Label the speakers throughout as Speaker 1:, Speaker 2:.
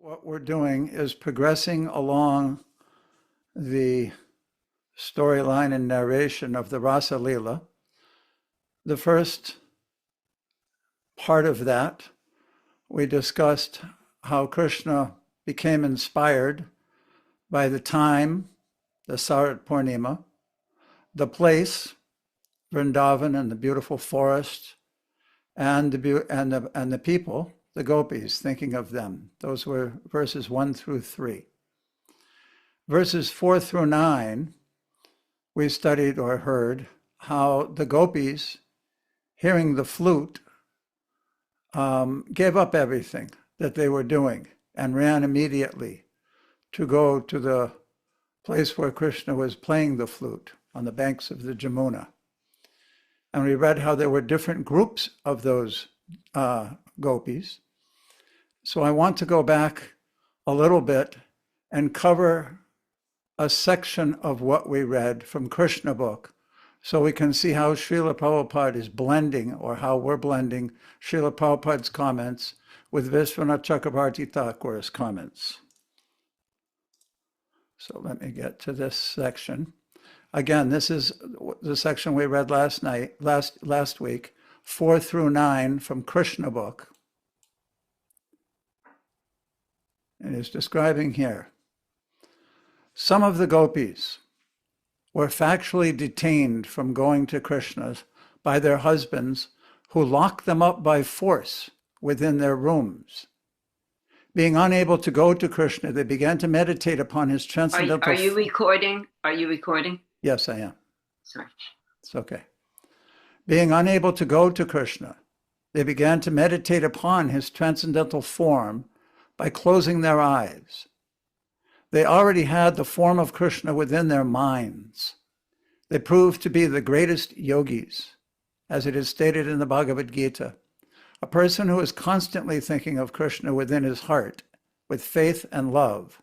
Speaker 1: What we're doing is progressing along the storyline and narration of the Rasa Lila. The first part of that, we discussed how Krishna became inspired by the time, the Sarat Purnima, the place, Vrindavan and the beautiful forest, and the people, the gopis, thinking of them. Those were verses 1 through 3. Verses 4 through 9, we studied or heard how the gopis, hearing the flute, gave up everything that they were doing and ran immediately to go to the place where Krishna was playing the flute on the banks of the Jamuna. And we read how there were different groups of those gopis. So I want to go back a little bit and cover a section of what we read from Krishna book, so we can see how Srila Prabhupada is blending, or how we're blending, Srila Prabhupada's comments with Vishwanath Chakrabarti Thakur's comments. So let me get to this section. Again, this is the section we read last week, 4 through 9 from Krishna book. And it's describing here. Some of the gopis were factually detained from going to Krishna by their husbands, who locked them up by force within their rooms. Being unable to go to Krishna, they began to meditate upon his transcendental...
Speaker 2: Are you recording? Are you recording?
Speaker 1: Yes, I am.
Speaker 2: Sorry.
Speaker 1: It's okay. Being unable to go to Krishna, they began to meditate upon his transcendental form by closing their eyes. They already had the form of Krishna within their minds. They proved to be the greatest yogis, as it is stated in the Bhagavad Gita. A person who is constantly thinking of Krishna within his heart, with faith and love,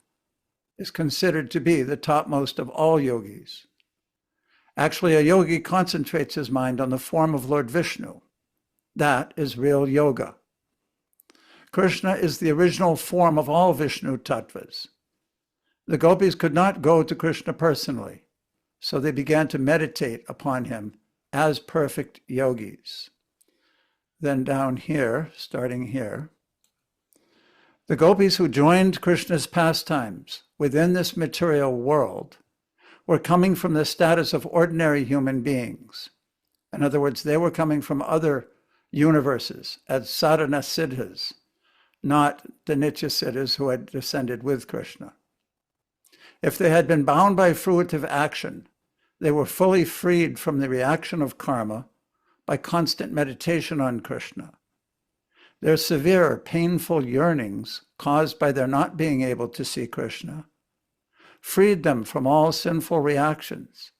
Speaker 1: is considered to be the topmost of all yogis. Actually, a yogi concentrates his mind on the form of Lord Vishnu. That is real yoga. Krishna is the original form of all Vishnu tattvas. The gopis could not go to Krishna personally, so they began to meditate upon him as perfect yogis. Then down here, starting here, the gopis who joined Krishna's pastimes within this material world were coming from the status of ordinary human beings. In other words, they were coming from other universes as sadhana siddhas, not the nitya siddhas who had descended with Krishna. If they had been bound by fruitive action, they were fully freed from the reaction of karma by constant meditation on Krishna. Their severe, painful yearnings caused by their not being able to see Krishna freed them from all sinful reactions,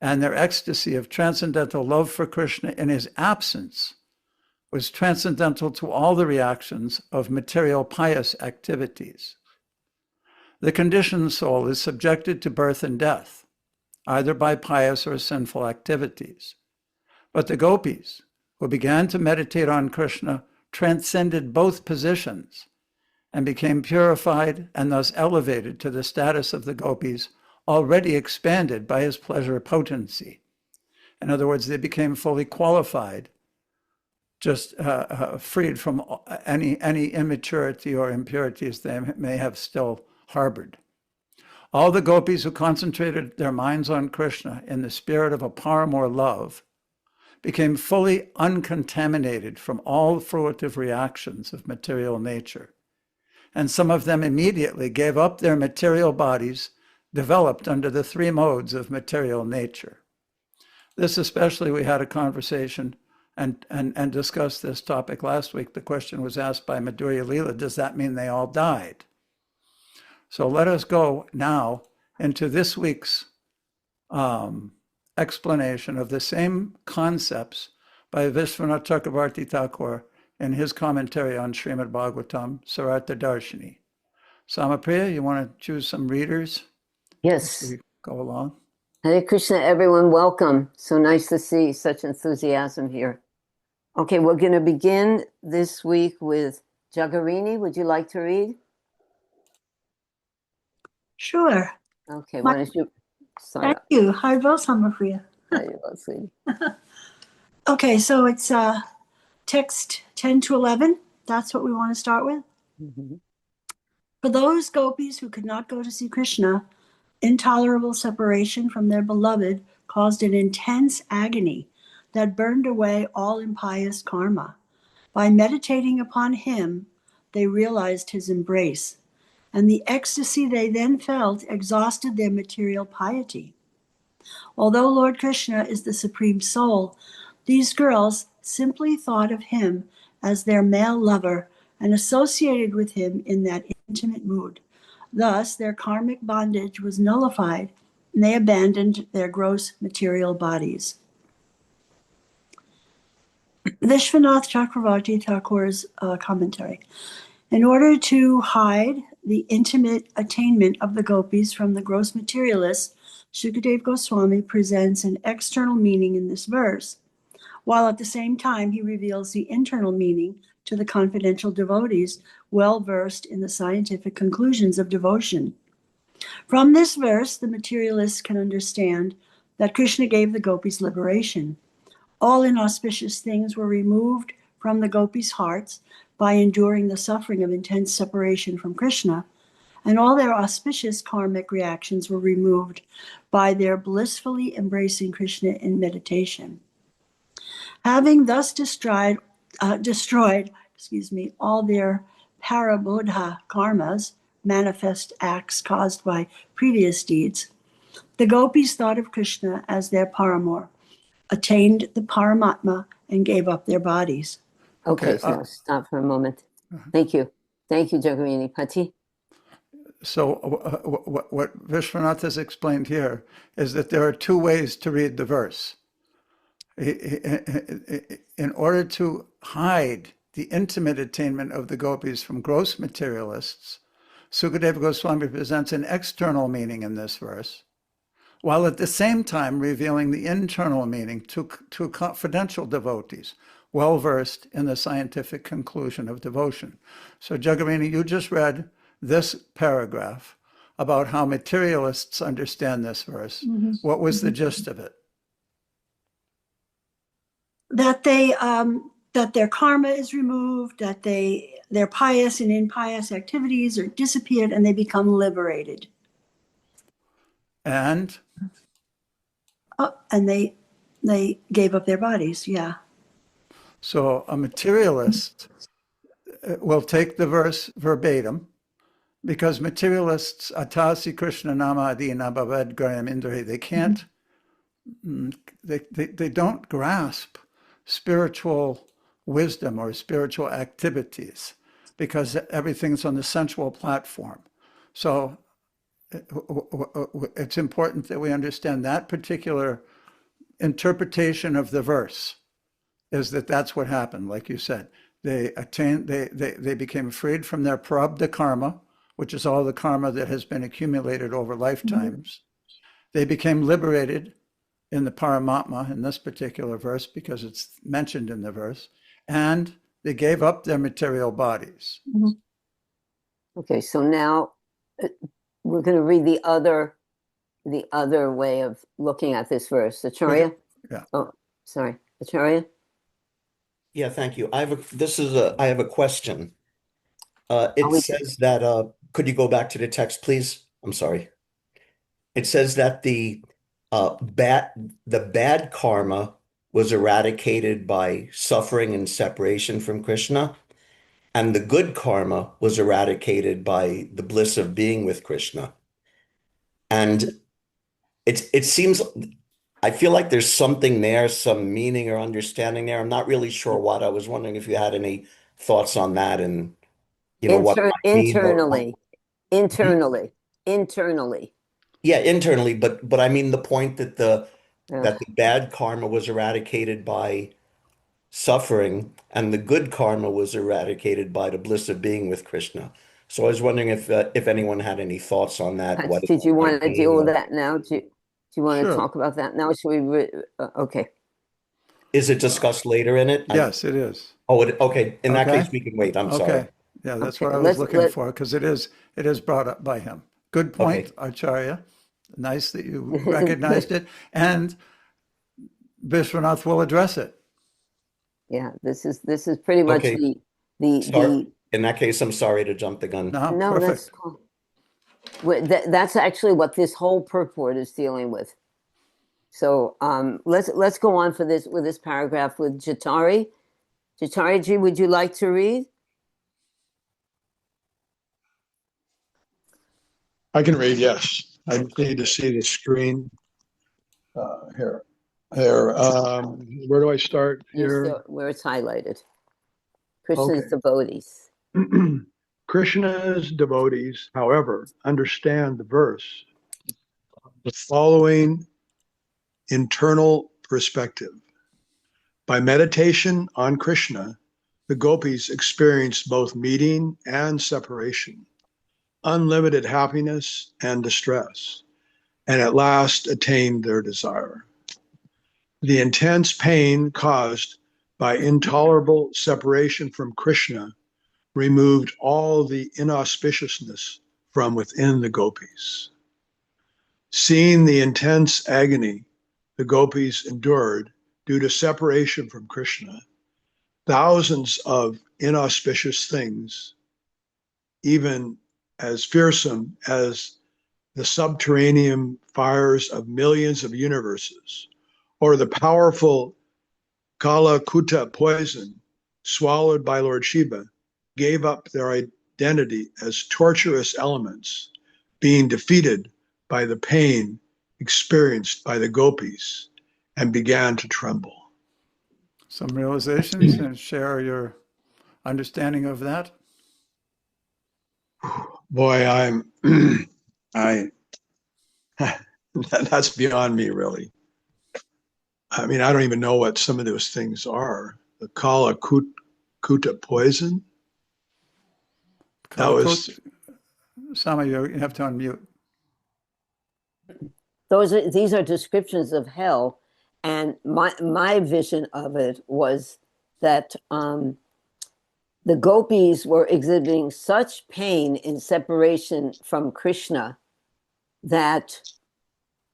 Speaker 1: and their ecstasy of transcendental love for Krishna in his absence was transcendental to all the reactions of material pious activities. The conditioned soul is subjected to birth and death, either by pious or sinful activities. But the gopis, who began to meditate on Krishna, transcended both positions and became purified and thus elevated to the status of the gopis already expanded by his pleasure potency. In other words, they became fully qualified, just freed from any immaturity or impurities they may have still harbored. All the gopis who concentrated their minds on Krishna in the spirit of apparam or love became fully uncontaminated from all fruitive reactions of material nature. And some of them immediately gave up their material bodies developed under the 3 modes of material nature. This especially, we had a conversation and discussed this topic last week. The question was asked by Madhurya Leela, does that mean they all died? So let us go now into this week's explanation of the same concepts by Vishwanath Chakrabarti Thakur in his commentary on Srimad Bhagavatam, Sarartha Darshini. Samapriya, you want to choose some readers?
Speaker 3: Yes.
Speaker 1: We go along.
Speaker 3: Hare Krishna, everyone, welcome. So nice to see such enthusiasm here. Okay, we're going to begin this week with Jagarini. Would you like to read?
Speaker 4: Sure.
Speaker 3: Okay,
Speaker 4: My-
Speaker 3: why don't you start
Speaker 4: Thank
Speaker 3: up?
Speaker 4: you. Haribol Samapriya.
Speaker 3: There you go, sweetie.
Speaker 4: Okay, so it's text 10 to 11. That's what we want to start with.
Speaker 3: Mhm.
Speaker 4: For those gopis who could not go to see Krishna, intolerable separation from their beloved caused an intense agony that burned away all impious karma. By meditating upon him, they realized his embrace, and the ecstasy they then felt exhausted their material piety. Although Lord Krishna is the Supreme Soul, these girls simply thought of him as their male lover and associated with him in that intimate mood. Thus, their karmic bondage was nullified and they abandoned their gross material bodies. Vishwanath Chakravarti Thakur's commentary. In order to hide the intimate attainment of the gopis from the gross materialists, Shukadev Goswami presents an external meaning in this verse, while at the same time he reveals the internal meaning to the confidential devotees well versed in the scientific conclusions of devotion. From this verse, the materialists can understand that Krishna gave the gopis liberation. All inauspicious things were removed from the gopis' hearts by enduring the suffering of intense separation from Krishna, and all their auspicious karmic reactions were removed by their blissfully embracing Krishna in meditation. Having thus destroyed all their parabodha karmas, manifest acts caused by previous deeds, the gopis thought of Krishna as their paramour, attained the Paramatma, and gave up their bodies.
Speaker 3: Okay,
Speaker 1: Okay,
Speaker 3: so stop for a moment. Thank you. Thank you, Jagarini. Pati?
Speaker 1: So what Vishwanath has explained here is that there are two ways to read the verse. In order to hide the intimate attainment of the gopis from gross materialists, Sukadeva Goswami presents an external meaning in this verse, while at the same time revealing the internal meaning to confidential devotees, well versed in the scientific conclusion of devotion. So Jagarini, you just read this paragraph about how materialists understand this verse. What was the gist of it?
Speaker 4: That their karma is removed, that their pious and impious activities are disappeared, and they become liberated.
Speaker 1: And
Speaker 4: And they gave up their bodies. Yeah.
Speaker 1: so a materialist will take the verse verbatim, because materialists, atasi Krishna nama adina bhavad graham indri, they can't, they don't grasp spiritual wisdom or spiritual activities because everything's on the sensual platform. So it's important that we understand that particular interpretation of the verse is that that's what happened. Like you said, they became freed from their prarabdha karma, which is all the karma that has been accumulated over lifetimes. They became liberated in the Paramatma in this particular verse because it's mentioned in the verse, and they gave up their material bodies.
Speaker 3: Okay, so now we're going to read the other way of looking at this verse. Acharya?
Speaker 1: Yeah.
Speaker 3: Oh, sorry. Acharya?
Speaker 5: Yeah, thank you. I have a question. It
Speaker 3: we-
Speaker 5: says that, could you go back to the text, please? I'm sorry. It says that the bad karma was eradicated by suffering and separation from Krishna, and the good karma was eradicated by the bliss of being with Krishna. And it seems, I feel like there's something there, some meaning or understanding there. I'm not really sure what. I was wondering if you had any thoughts on that and what it might mean or-
Speaker 3: Internally.
Speaker 5: Yeah, internally, but I mean the point that the
Speaker 3: Yeah.
Speaker 5: bad karma was eradicated by suffering and the good karma was eradicated by the bliss of being with Krishna. So I was wondering if anyone had any thoughts on that, what it
Speaker 3: Did you want
Speaker 5: might
Speaker 3: to
Speaker 5: mean,
Speaker 3: deal with
Speaker 5: or-
Speaker 3: that now? Do you want to
Speaker 1: Sure.
Speaker 3: talk about that now? Should we? Okay.
Speaker 5: Is it discussed later in it?
Speaker 1: Yes, it is.
Speaker 5: Okay. In that
Speaker 1: Okay.
Speaker 5: case, we can wait. I'm
Speaker 1: Okay.
Speaker 5: sorry.
Speaker 1: Yeah, that's
Speaker 3: Okay,
Speaker 1: what I was
Speaker 3: let's-
Speaker 1: looking for, because it is brought up by him. Good point,
Speaker 5: Okay.
Speaker 1: Acharya. Nice that you recognized it. And Vishwanath will address it.
Speaker 3: Yeah, this is pretty much
Speaker 5: Okay.
Speaker 3: the
Speaker 5: Sorry. In that case, I'm sorry to jump the gun.
Speaker 1: No,
Speaker 3: no, that's
Speaker 1: perfect.
Speaker 3: cool. That's actually what this whole purport is dealing with. So let's go on for this with this paragraph with Jatari. Jatari ji, would you like to read?
Speaker 6: I can read, yes. I need to see the screen. Here. Where do I start here?
Speaker 3: Where it's highlighted. Krishna's
Speaker 6: Okay.
Speaker 3: devotees.
Speaker 6: Krishna's devotees, however, understand the verse, the following internal perspective. By meditation on Krishna, the gopis experienced both meeting and separation, unlimited happiness and distress, and at last attained their desire. The intense pain caused by intolerable separation from Krishna removed all the inauspiciousness from within the gopis. Seeing the intense agony the gopis endured due to separation from Krishna, thousands of inauspicious things, even as fearsome as the subterranean fires of millions of universes, or the powerful Kalakuta poison swallowed by Lord Shiva, gave up their identity as torturous elements, being defeated by the pain experienced by the gopis, and began to tremble.
Speaker 1: Some realizations and share your understanding of that.
Speaker 6: Boy, that's beyond me, really. I mean, I don't even know what some of those things are. The Kalakuta poison. That was
Speaker 1: Sama, you have to unmute.
Speaker 3: These are descriptions of hell, and my vision of it was that the gopis were exhibiting such pain in separation from Krishna that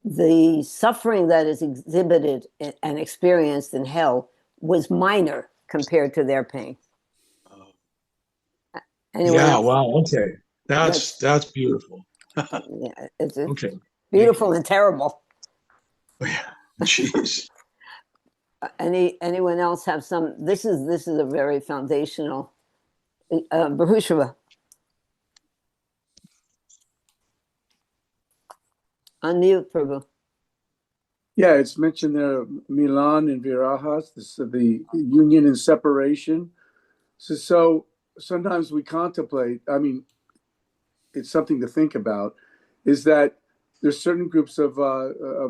Speaker 3: the suffering that is exhibited and experienced in hell was minor compared to their pain. Anyone
Speaker 6: yeah,
Speaker 3: else?
Speaker 6: wow, okay. That's beautiful.
Speaker 3: Yeah, it's
Speaker 6: Okay.
Speaker 3: beautiful and terrible.
Speaker 6: Jeez.
Speaker 3: Anyone else have some? This is a very foundational. Bahushava. Unmute, Prabhu.
Speaker 7: Yeah, it's mentioned there, Milan and Virahas, the union and separation. So sometimes we contemplate, I mean, it's something to think about, is that there's certain groups of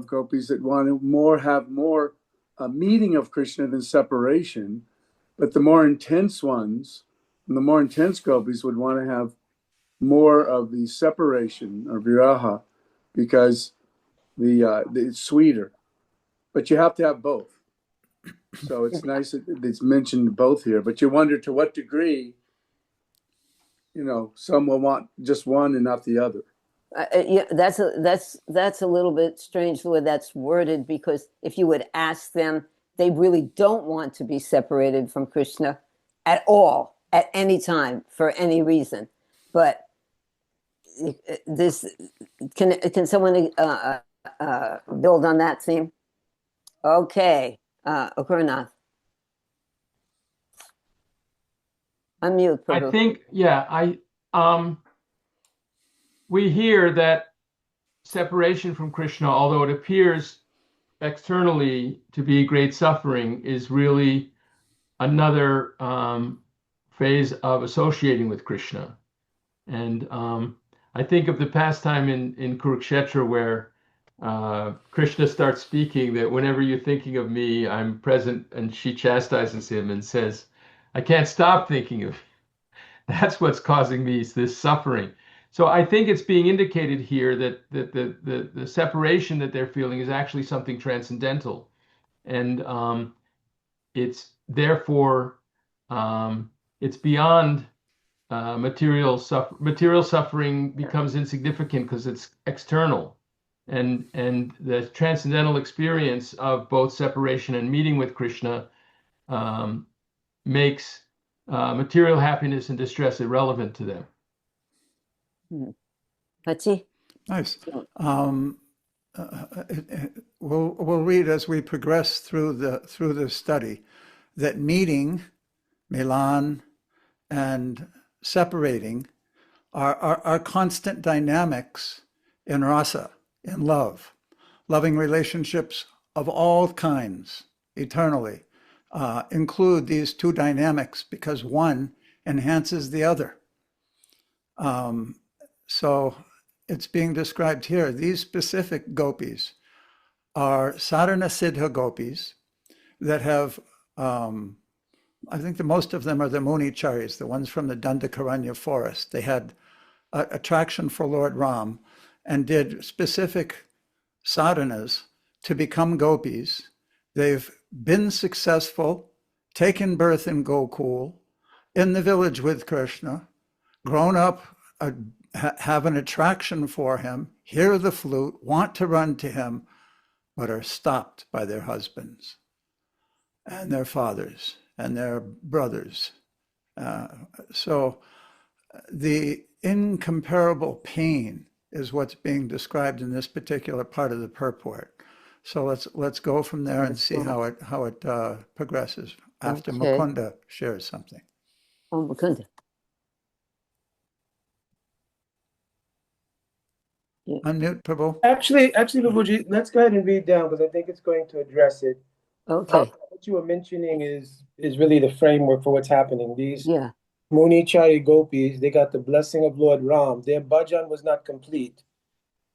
Speaker 7: gopis that want to have more meeting of Krishna than separation, but the more intense ones, and the more intense gopis would want to have more of the separation or viraha, because it's sweeter. But you have to have both. So it's nice that it's mentioned both here. But you wonder to what degree, some will want just one and not the other.
Speaker 3: Yeah, that's a little bit strange the way that's worded, because if you would ask them, they really don't want to be separated from Krishna at all, at any time, for any reason. But this can someone build on that theme? Okay, Okurnath. Unmute, Prabhu.
Speaker 8: I think, we hear that separation from Krishna, although it appears externally to be great suffering, is really another phase of associating with Krishna. And I think of the pastime in Kurukshetra where Krishna starts speaking that whenever you're thinking of me, I'm present, and she chastises him and says, I can't stop thinking of you. That's what's causing me this suffering. So I think it's being indicated here that the separation that they're feeling is actually something transcendental. And it's therefore, it's beyond material suffering becomes insignificant because it's external, and the transcendental experience of both separation and meeting with Krishna makes material happiness and distress irrelevant to them.
Speaker 3: Pati?
Speaker 1: Nice. We'll read as we progress through the study that meeting, Milan, and separating are constant dynamics in rasa, in love, loving relationships of all kinds eternally include these two dynamics because one enhances the other. So it's being described here. These specific gopis are sadhana siddha gopis that have, I think the most of them are the Municharis, the ones from the Dandakaranya forest. They had attraction for Lord Ram and did specific sadhanas to become gopis. They've been successful, taken birth in Gokul, in the village with Krishna, grown up, have an attraction for him, hear the flute, want to run to him, but are stopped by their husbands and their fathers and their brothers. So the incomparable pain is what's being described in this particular part of the purport. So let's go from there and see how it progresses after
Speaker 3: Okay.
Speaker 1: Mukunda shares something.
Speaker 3: Oh, Mukunda.
Speaker 1: Unmute, Prabhu.
Speaker 9: Actually, Babuji, let's go ahead and read down because I think it's going to address it.
Speaker 3: Okay.
Speaker 9: What you were mentioning is really the framework for what's happening. These
Speaker 3: Yeah.
Speaker 9: Munichari gopis, they got the blessing of Lord Ram. Their bhajan was not complete.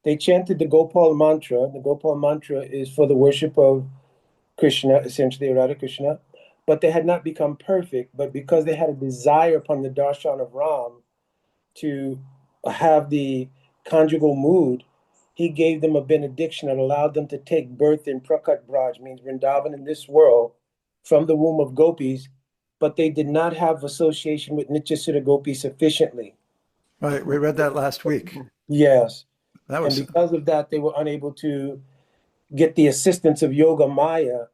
Speaker 9: They chanted the Gopal mantra. The Gopal mantra is for the worship of Krishna, essentially Radha Krishna, but they had not become perfect. But because they had a desire upon the darshan of Ram to have the conjugal mood, he gave them a benediction that allowed them to take birth in Prakat Braj, means Vrindavan in this world, from the womb of gopis, but they did not have association with Nityasura Gopi sufficiently.
Speaker 1: Right, we read that last week.
Speaker 9: Yes.
Speaker 1: That
Speaker 9: And
Speaker 1: was
Speaker 9: because of that, they were unable to get the assistance of Yoga Maya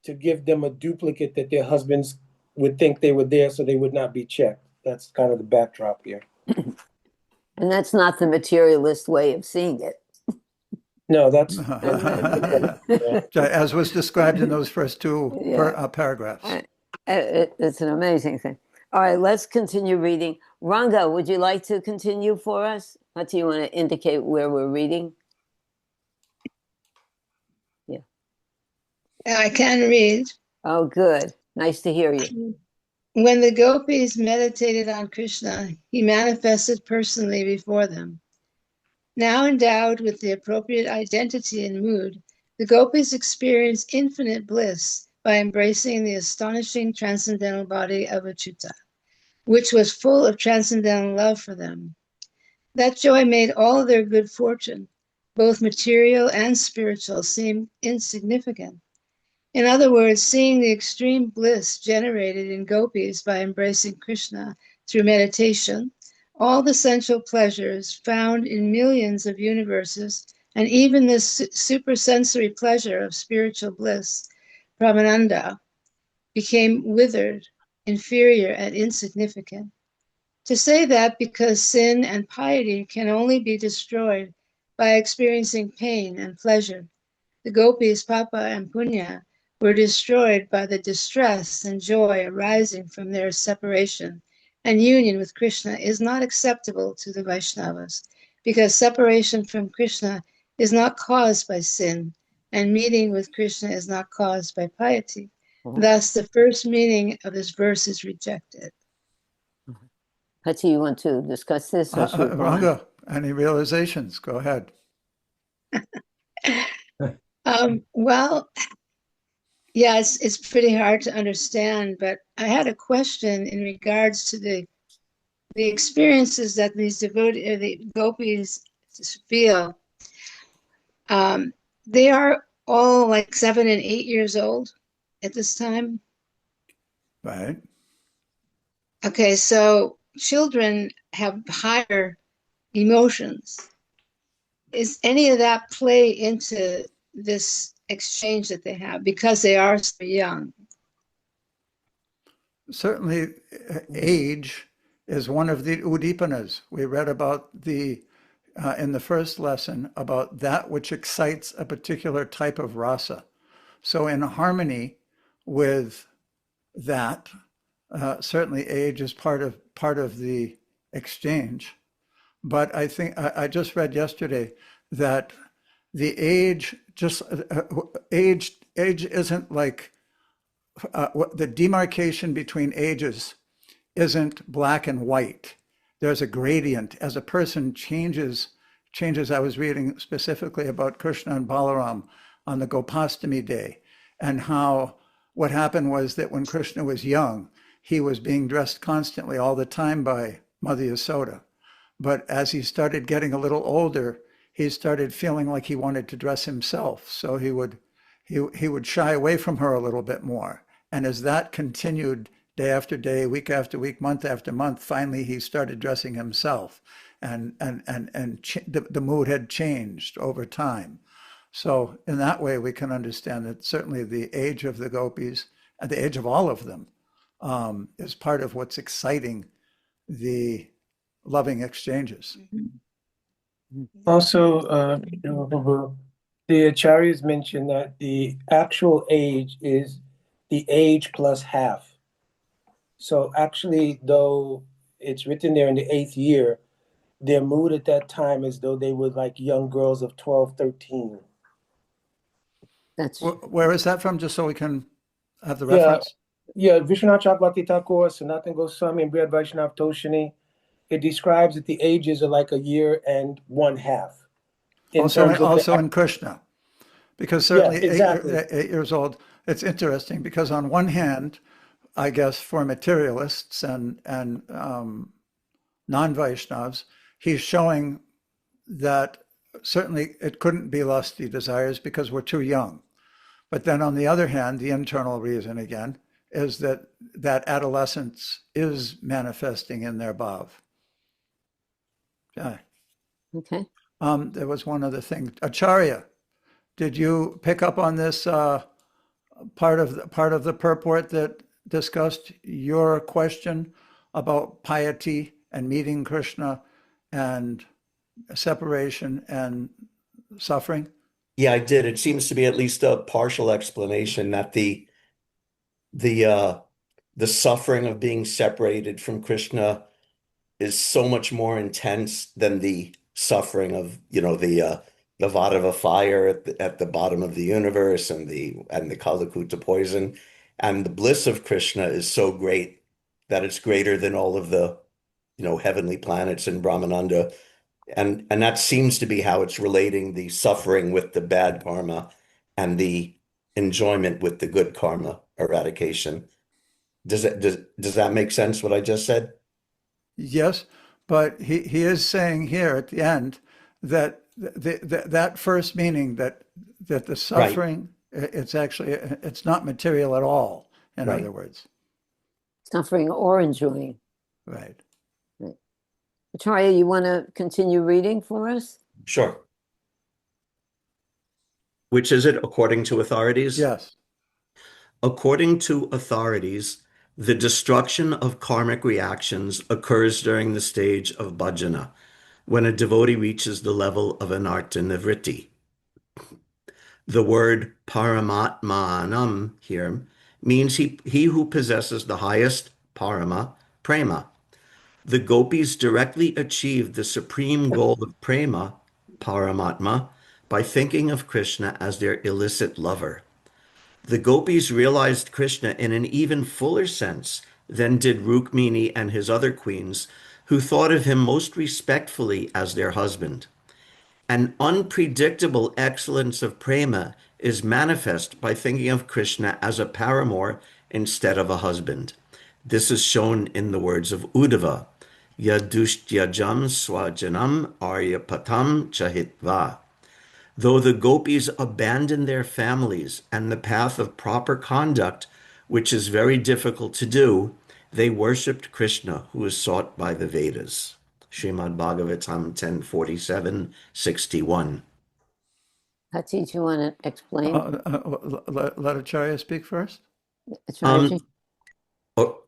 Speaker 9: to give them a duplicate that their husbands would think they were there so they would not be checked. That's kind of the backdrop here.
Speaker 3: And that's not the materialist way of seeing it.
Speaker 9: No, that's
Speaker 1: as was described in those first two paragraphs.
Speaker 3: It's an amazing thing. All right, let's continue reading. Ranga, would you like to continue for us? What do you want to indicate where we're reading? Yeah.
Speaker 10: I can read.
Speaker 3: Oh, good. Nice to hear you.
Speaker 10: When the gopis meditated on Krishna, he manifested personally before them. Now endowed with the appropriate identity and mood, the gopis experienced infinite bliss by embracing the astonishing transcendental body of Achyuta, which was full of transcendental love for them. That joy made all their good fortune, both material and spiritual, seem insignificant. In other words, seeing the extreme bliss generated in gopis by embracing Krishna through meditation, all the sensual pleasures found in millions of universes, and even the supersensory pleasure of spiritual bliss, Brahmananda, became withered, inferior, and insignificant. To say that because sin and piety can only be destroyed by experiencing pain and pleasure, the gopis, Papa and Punya, were destroyed by the distress and joy arising from their separation and union with Krishna is not acceptable to the Vaishnavas, because separation from Krishna is not caused by sin, and meeting with Krishna is not caused by piety. Thus, the first meaning of this verse is rejected.
Speaker 3: Pati, you want to discuss this?
Speaker 1: Ranga, any realizations? Go ahead.
Speaker 10: Well, yes, it's pretty hard to understand, but I had a question in regards to the experiences that these devotees, the gopis feel. They are all like 7 and 8 years old at this time.
Speaker 1: Right.
Speaker 10: Okay, so children have higher emotions. Is any of that play into this exchange that they have because they are so young?
Speaker 1: Certainly, age is one of the udipanas. We read about in the first lesson about that which excites a particular type of rasa. So in harmony with that, certainly age is part of the exchange. But I think I just read yesterday that the age isn't like the demarcation between ages isn't black and white. There's a gradient as a person changes. I was reading specifically about Krishna and Balaram on the Gopastami day, and how what happened was that when Krishna was young, he was being dressed constantly all the time by Mother Yasoda. But as he started getting a little older, he started feeling like he wanted to dress himself. So he would shy away from her a little bit more. And as that continued day after day, week after week, month after month, finally he started dressing himself. And the mood had changed over time. So in that way, we can understand that certainly the age of the gopis, and the age of all of them, is part of what's exciting the loving exchanges.
Speaker 9: Also, the acharyas mentioned that the actual age is the age plus half. So actually, though it's written there in the 8th year, their mood at that time is though they were like young girls of 12, 13.
Speaker 3: That's
Speaker 1: Where is that from, just so we can have the reference?
Speaker 9: Yeah, Vishwanath Chakravarti Thakur, Sanatana Goswami, and Brihad Vaishnav Toshini, it describes that the ages are like a year and 1/2.
Speaker 1: Also in Krishna, because certainly
Speaker 9: Yeah, exactly.
Speaker 1: 8 years old, it's interesting because on one hand, I guess for materialists and non-Vaishnavs, he's showing that certainly it couldn't be lusty desires because we're too young. But then on the other hand, the internal reason again is that adolescence is manifesting in their bhav. Yeah.
Speaker 3: okay.
Speaker 1: There was one other thing. Acharya, did you pick up on this part of the purport that discussed your question about piety and meeting Krishna and separation and suffering?
Speaker 5: Yeah, I did. It seems to be at least a partial explanation that the suffering of being separated from Krishna is so much more intense than the suffering of, the Vadava fire at the bottom of the universe and the Kalakuta poison. And the bliss of Krishna is so great that it's greater than all of the, heavenly planets in Brahmananda. And that seems to be how it's relating the suffering with the bad karma and the enjoyment with the good karma eradication. Does that make sense what I just said?
Speaker 1: Yes, but he is saying here at the end that that first meaning that the suffering, it's not material at all, in
Speaker 5: Right.
Speaker 1: other words.
Speaker 3: Suffering or enjoying.
Speaker 1: Right.
Speaker 3: Acharya, you want to continue reading for us?
Speaker 5: Sure. Which is it according to authorities?
Speaker 1: Yes.
Speaker 5: According to authorities, the destruction of karmic reactions occurs during the stage of bhajana, when a devotee reaches the level of anartha nivritti. The word paramatmanam here means he who possesses the highest parama, prema. The gopis directly achieved the supreme goal of prema, paramatma, by thinking of Krishna as their illicit lover. The gopis realized Krishna in an even fuller sense than did Rukmini and his other queens, who thought of him most respectfully as their husband. An unpredictable excellence of prema is manifest by thinking of Krishna as a paramour instead of a husband. This is shown in the words of Uddhava, Yadushyajam swajanam aryapatam chahitva. Though the gopis abandon their families and the path of proper conduct, which is very difficult to do, They worshipped Krishna, who is sought by the Vedas. Srimad Bhagavatam 10:47-61.
Speaker 3: Hati, do you want to explain?
Speaker 1: Let Acharya speak first.
Speaker 3: Acharya?
Speaker 5: Oh,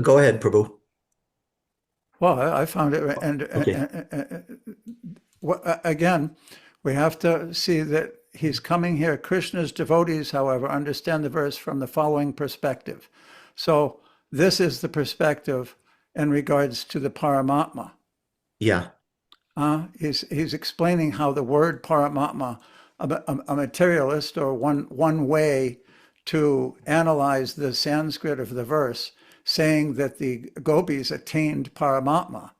Speaker 5: go ahead, Prabhu.
Speaker 1: Well, I found it, again, we have to see that he's coming here. Krishna's devotees, however, understand the verse from the following perspective. So this is the perspective in regards to the Paramatma.
Speaker 5: Yeah.
Speaker 1: He's explaining how the word Paramatma, a materialist, or one way to analyze the Sanskrit of the verse, saying that the gopis attained Paramatma.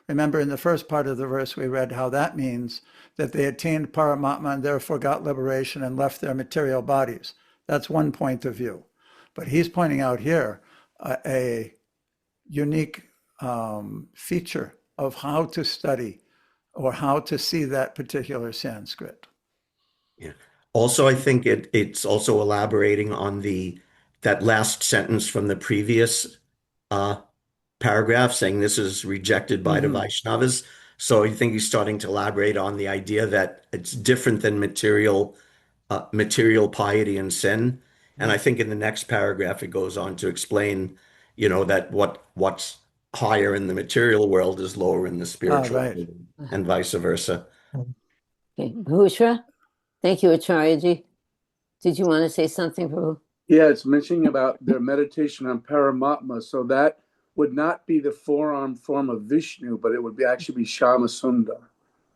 Speaker 1: Remember, in the first part of the verse, we read how that means that they attained Paramatma and therefore got liberation and left their material bodies. That's one point of view. But he's pointing out here a unique feature of how to study or how to see that particular Sanskrit.
Speaker 5: Yeah. Also, I think it's also elaborating on that last sentence from the previous paragraph, saying this is rejected by the Vaishnavas. So I think he's starting to elaborate on the idea that it's different than material piety and sin. And I think in the next paragraph it goes on to explain, that what's higher in the material world is lower in the spiritual world, and vice versa.
Speaker 3: Okay, Bhushra, thank you, Acharyaji. Did you want to say something, Prabhu?
Speaker 7: Yeah, it's mentioning about their meditation on Paramatma. So that would not be the four-arm form of Vishnu, but it would actually be Shama Sundar.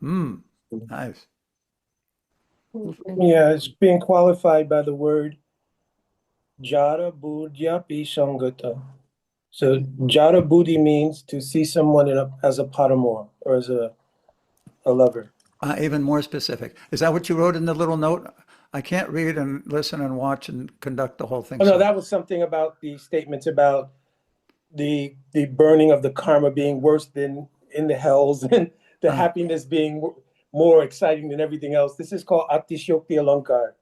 Speaker 1: Nice.
Speaker 9: Yeah, it's being qualified by the word Jara Budhya Pi Sangata. So Jara Buddhi means to see someone as a paramour, or as a lover.
Speaker 1: Even more specific. Is that what you wrote in the little note? I can't read and listen and watch and conduct the whole thing.
Speaker 9: Oh, no, that was something about the statements about the burning of the karma being worse than in the hells, and the happiness being more exciting than everything else. This is called Atishokti Alankar.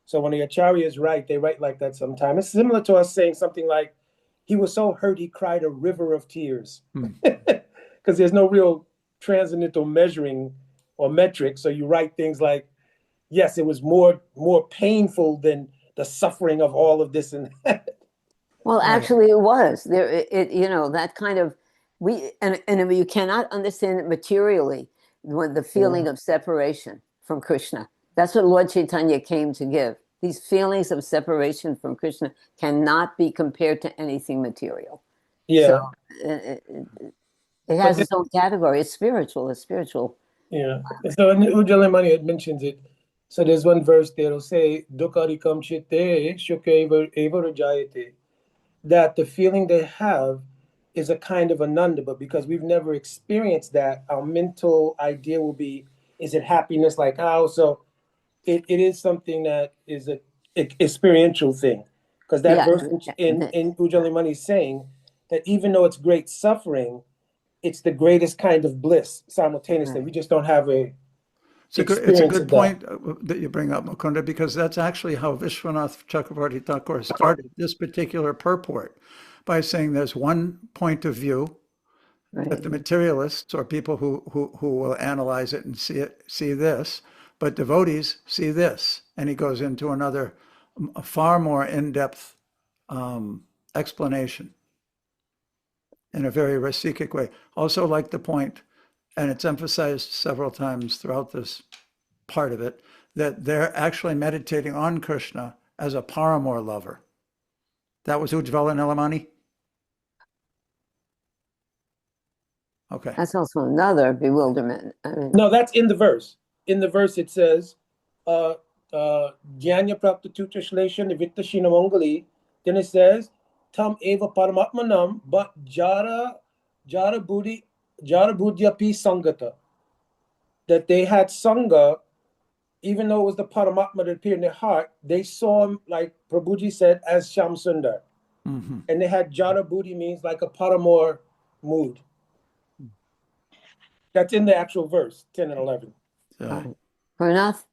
Speaker 9: So when the acharyas write, they write like that sometimes. It's similar to us saying something like, he was so hurt he cried a river of tears. Because there's no real transcendental measuring or metric. So you write things like, yes, it was more painful than the suffering of all of this and that.
Speaker 3: Well, actually, it was there. That kind of and you cannot understand it materially. The feeling of separation from Krishna. That's what Lord Chaitanya came to give. These feelings of separation from Krishna cannot be compared to anything material.
Speaker 9: Yeah.
Speaker 3: So it has its own category. It's spiritual. It's spiritual.
Speaker 9: Yeah. So in Ujjalamani, it mentions it. So there's one verse there will say, Dukarikam chitte shukha eva rajayate, that the feeling they have is a kind of ananda, but because we've never experienced that, our mental idea will be, is it happiness like how? So it is something that is an experiential thing. Because that verse in Ujjalamani is saying that even though it's great suffering, it's the greatest kind of bliss simultaneously. Right. We just don't have
Speaker 1: it's a good point that you bring up, Mukunda, because that's actually how Vishwanath Chakravarti Thakur started this particular purport, by saying there's one point of view that the materialists, or people who will analyze it and see this, but devotees see this. And he goes into a far more in-depth explanation in a very Rasikic way. Also like the point, and it's emphasized several times throughout this part of it, that they're actually meditating on Krishna as a paramour lover. That was Ujjvala Nilamani? Okay.
Speaker 3: That's also another bewilderment.
Speaker 9: No, that's in the verse. In the verse it says, Jnanya Prapta Tutra Shlesha Nivitta Shina Mangali. Then it says, Tam Eva Paramatmanam, but Jara Buddhya Pi Sangata. That they had Sangha, even though it was the Paramatma that appeared in their heart, they saw him, like Prabhuji said, as Sham Sundar. And they had Jara Buddhi, means like a paramour mood. That's in the actual verse, 10 and 11.
Speaker 3: Pranath?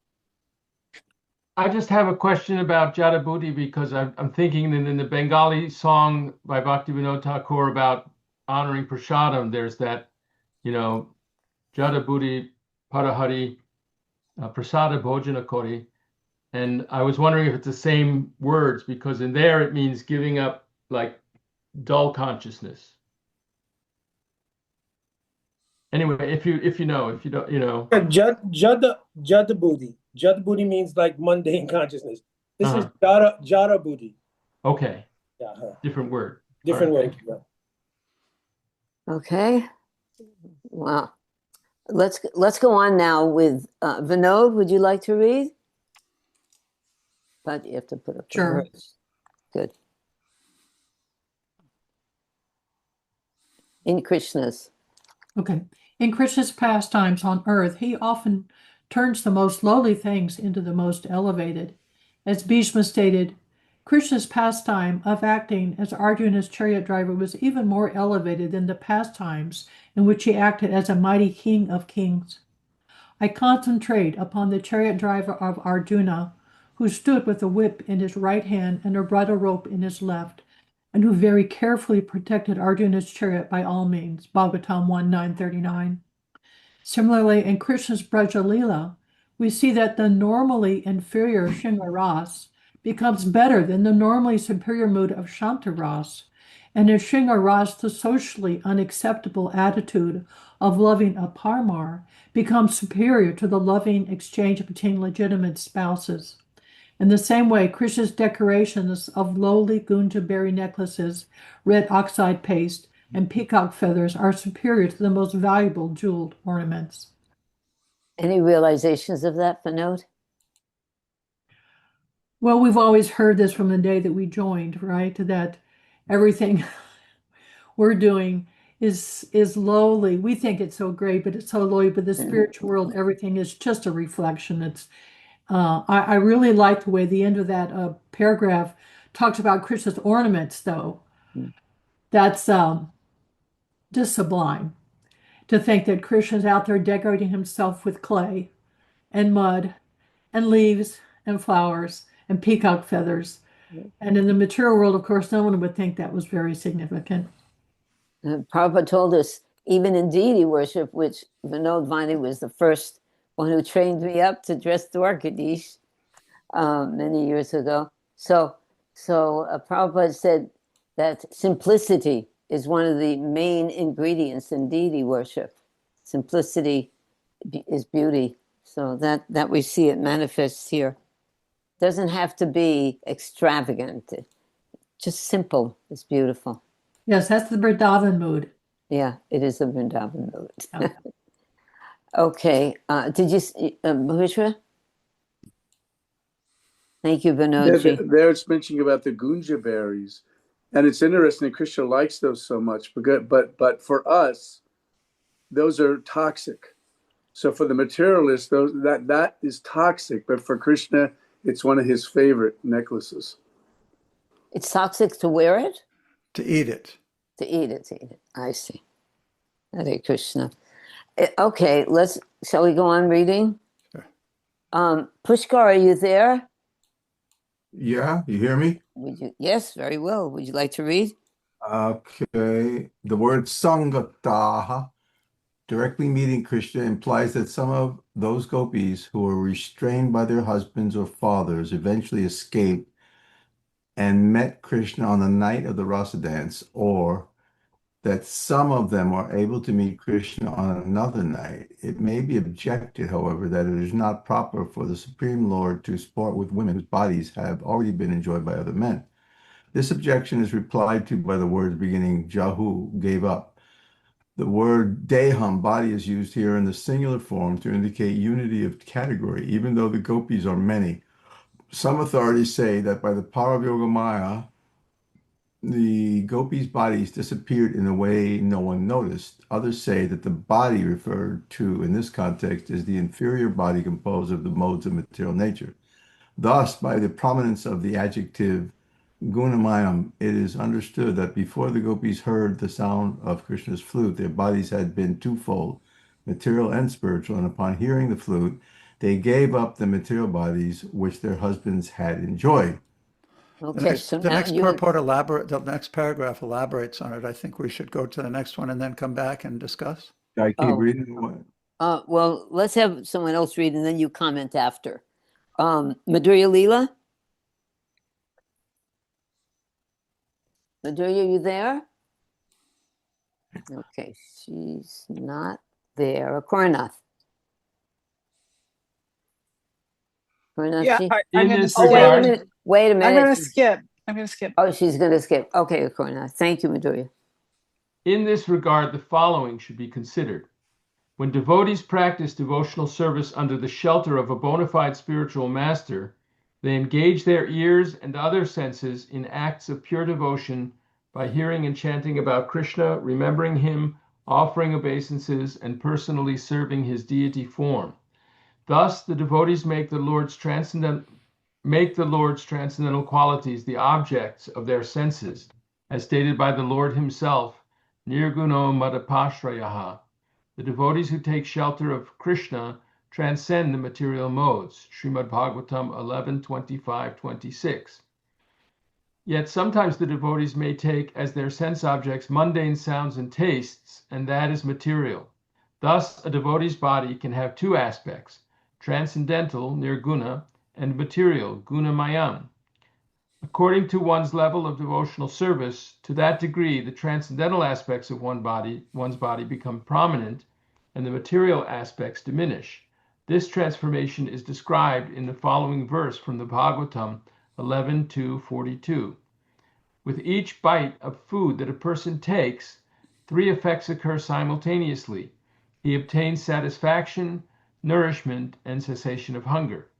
Speaker 8: I just have a question about Jadabhuti because I'm thinking that in the Bengali song by Bhaktivinoda Thakur about honoring prasadam, there's that, Jadabhuti Parahari Prasada Bhojana Kori. And I was wondering if it's the same words because in there it means giving up like dull consciousness. Anyway, if you know, if you don't,
Speaker 9: Jadabhuti. Jadabhuti means like mundane consciousness. This is Jadabhuti.
Speaker 8: Okay.
Speaker 9: Yeah.
Speaker 8: Different word.
Speaker 9: Different
Speaker 8: All right,
Speaker 9: word. Yeah.
Speaker 3: Okay. Wow. Let's go on now with Vinod. Would you like to read? But you have to put up the
Speaker 11: Sure.
Speaker 3: words. Good. In Krishna's.
Speaker 11: Okay. In Krishna's pastimes on earth, he often turns the most lowly things into the most elevated. As Bhishma stated, Krishna's pastime of acting as Arjuna's chariot driver was even more elevated than the pastimes in which he acted as a mighty king of kings. I concentrate upon the chariot driver of Arjuna, who stood with a whip in his right hand and a bridle rope in his left, and who very carefully protected Arjuna's chariot by all means. Bhagavatam 1:939. Similarly, in Krishna's Braja Leela, we see that the normally inferior Sringaras becomes better than the normally superior mood of Shantaras, and in Sringaras, the socially unacceptable attitude of loving a Parmar becomes superior to the loving exchange between legitimate spouses. In the same way, Krishna's decorations of lowly Gunja berry necklaces, red oxide paste, and peacock feathers are superior to the most valuable jeweled ornaments.
Speaker 3: Any realizations of that, Vinod?
Speaker 11: Well, we've always heard this from the day that we joined, right? That everything we're doing is lowly. We think it's so great, but it's so lowly. But the spiritual world, everything is just a reflection. It's I really like the way the end of that paragraph talks about Krishna's ornaments, though. That's just sublime to think that Krishna's out there decorating himself with clay and mud and leaves and flowers and peacock feathers. And in the material world, of course, no one would think that was very significant.
Speaker 3: Prabhupada told us, even in deity worship, which Vinod Vani was the first one who trained me up to dress Dwarkadish many years ago. So Prabhupada said that simplicity is one of the main ingredients in deity worship. Simplicity is beauty. So that we see it manifests here. Doesn't have to be extravagant. Just simple is beautiful.
Speaker 11: Yes, that's the Vrindavan mood.
Speaker 3: Yeah, it is a Vrindavan mood.
Speaker 11: Okay.
Speaker 3: Okay. Did you, Bhushra? Thank you, Vinodji.
Speaker 7: There it's mentioning about the Gunja berries. And it's interesting that Krishna likes those so much, but for us, those are toxic. So for the materialist, that is toxic. But for Krishna, it's one of his favorite necklaces.
Speaker 3: It's toxic to wear it?
Speaker 1: To eat it.
Speaker 3: To eat it. I see. Hare Krishna. Okay, shall we go on reading?
Speaker 1: Sure.
Speaker 3: Pushkar, are you there?
Speaker 12: Yeah, you hear me?
Speaker 3: Yes, very well. Would you like to read?
Speaker 12: Okay. The word Sangataha, directly meeting Krishna, implies that some of those gopis who were restrained by their husbands or fathers eventually escaped and met Krishna on the night of the rasa dance, or that some of them are able to meet Krishna on another night. It may be objected, however, that it is not proper for the Supreme Lord to sport with women whose bodies have already been enjoyed by other men. This objection is replied to by the words beginning Jahu, gave up. The word deham, body, is used here in the singular form to indicate unity of category, even though the gopis are many. Some authorities say that by the power of Yogamaya, the gopis' bodies disappeared in a way no one noticed. Others say that the body referred to in this context is the inferior body composed of the modes of material nature. Thus, by the prominence of the adjective gunamayam, it is understood that before the gopis heard the sound of Krishna's flute, their bodies had been twofold, material and spiritual, and upon hearing the flute, they gave up the material bodies which their husbands had enjoyed.
Speaker 3: Okay, so
Speaker 1: The
Speaker 3: now
Speaker 1: next
Speaker 3: you,
Speaker 1: purport the next paragraph elaborates on it. I think we should go to the next one and then come back and discuss.
Speaker 12: Should I keep
Speaker 3: Oh.
Speaker 12: reading?
Speaker 3: well, let's have someone else read and then you comment after. Madhurya Leela? Madhurya, you there? Okay, she's not there. Akornath?
Speaker 13: Yeah,
Speaker 3: Akornathji?
Speaker 13: I'm
Speaker 8: In
Speaker 13: going to
Speaker 8: this
Speaker 3: Oh, wait a
Speaker 8: regard,
Speaker 3: minute. Wait a
Speaker 13: I'm
Speaker 3: minute.
Speaker 13: going to skip. I'm going to skip.
Speaker 3: Oh, she's going to skip. Okay, Akornath. Thank you, Madhurya.
Speaker 8: in this regard, the following should be considered. When devotees practice devotional service under the shelter of a bona fide spiritual master, they engage their ears and other senses in acts of pure devotion by hearing and chanting about Krishna, remembering him, offering obeisances, and personally serving his deity form. Thus, the devotees make the Lord's transcendental qualities the objects of their senses, as stated by the Lord himself, Nirguno Madapashrayaha. The devotees who take shelter of Krishna transcend the material modes. Srimad Bhagavatam 11:25-26. Yet sometimes the devotees may take as their sense objects mundane sounds and tastes, and that is material. Thus, a devotee's body can have two aspects, transcendental, nirguna, and material, gunamayam. According to one's level of devotional service, to that degree, the transcendental aspects of one's body become prominent, and the material aspects diminish. This transformation is described in the following verse from the Bhagavatam 11:2-42. With each bite of food that a person takes, three effects occur simultaneously. He obtains satisfaction, nourishment, and cessation of hunger.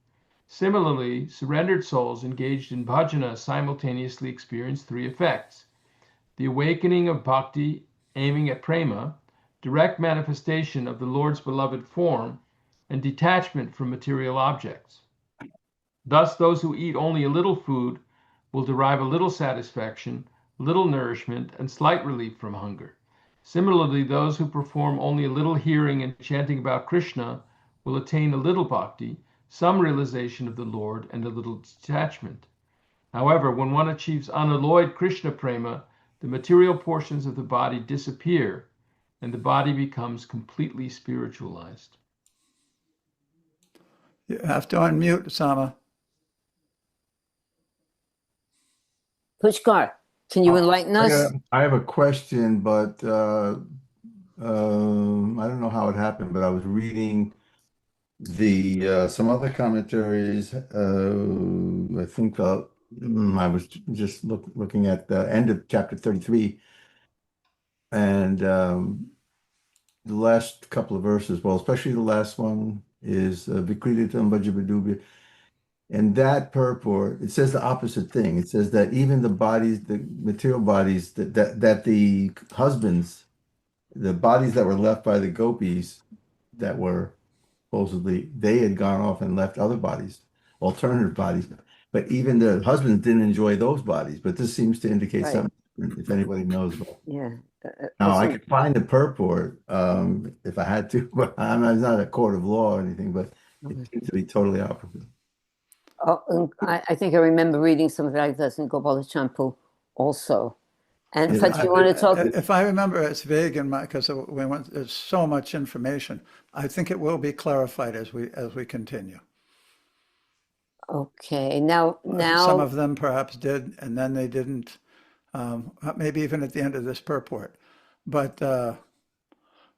Speaker 8: Similarly, surrendered souls engaged in bhajana simultaneously experience three effects: the awakening of bhakti aiming at prema, direct manifestation of the Lord's beloved form, and detachment from material objects. Thus, those who eat only a little food will derive a little satisfaction, little nourishment, and slight relief from hunger. Similarly, those who perform only a little hearing and chanting about Krishna will attain a little bhakti, some realization of the Lord, and a little detachment. However, when one achieves unalloyed Krishna prema, the material portions of the body disappear, and the body becomes completely spiritualized.
Speaker 1: You have to unmute, Sama.
Speaker 3: Pushkar, can you enlighten us?
Speaker 12: I have a question, but I don't know how it happened, but I was reading some other commentaries. I think I was just looking at the end of chapter 33, and the last couple of verses, well, especially the last one is Vikriditam Vajabadubya. And that purport, it says the opposite thing. It says that even the bodies, the material bodies that the husbands, the bodies that were left by the gopis that were supposedly, they had gone off and left other bodies, alternative bodies. But even the husbands didn't enjoy those bodies. But this seems to indicate
Speaker 3: Right.
Speaker 12: something different, if anybody knows.
Speaker 3: Yeah.
Speaker 12: Now, I
Speaker 3: listen,
Speaker 12: could find the purport if I had to, but it's not a court of law or anything, but it seems to be totally opposite.
Speaker 3: I think I remember reading something like this in Gopala Champu also. And
Speaker 12: Yeah,
Speaker 3: but you want to talk?
Speaker 1: If I remember, it's vague in my, because there's so much information. I think it will be clarified as we continue.
Speaker 3: Okay, now
Speaker 1: Some of them perhaps did, and then they didn't, maybe even at the end of this purport. But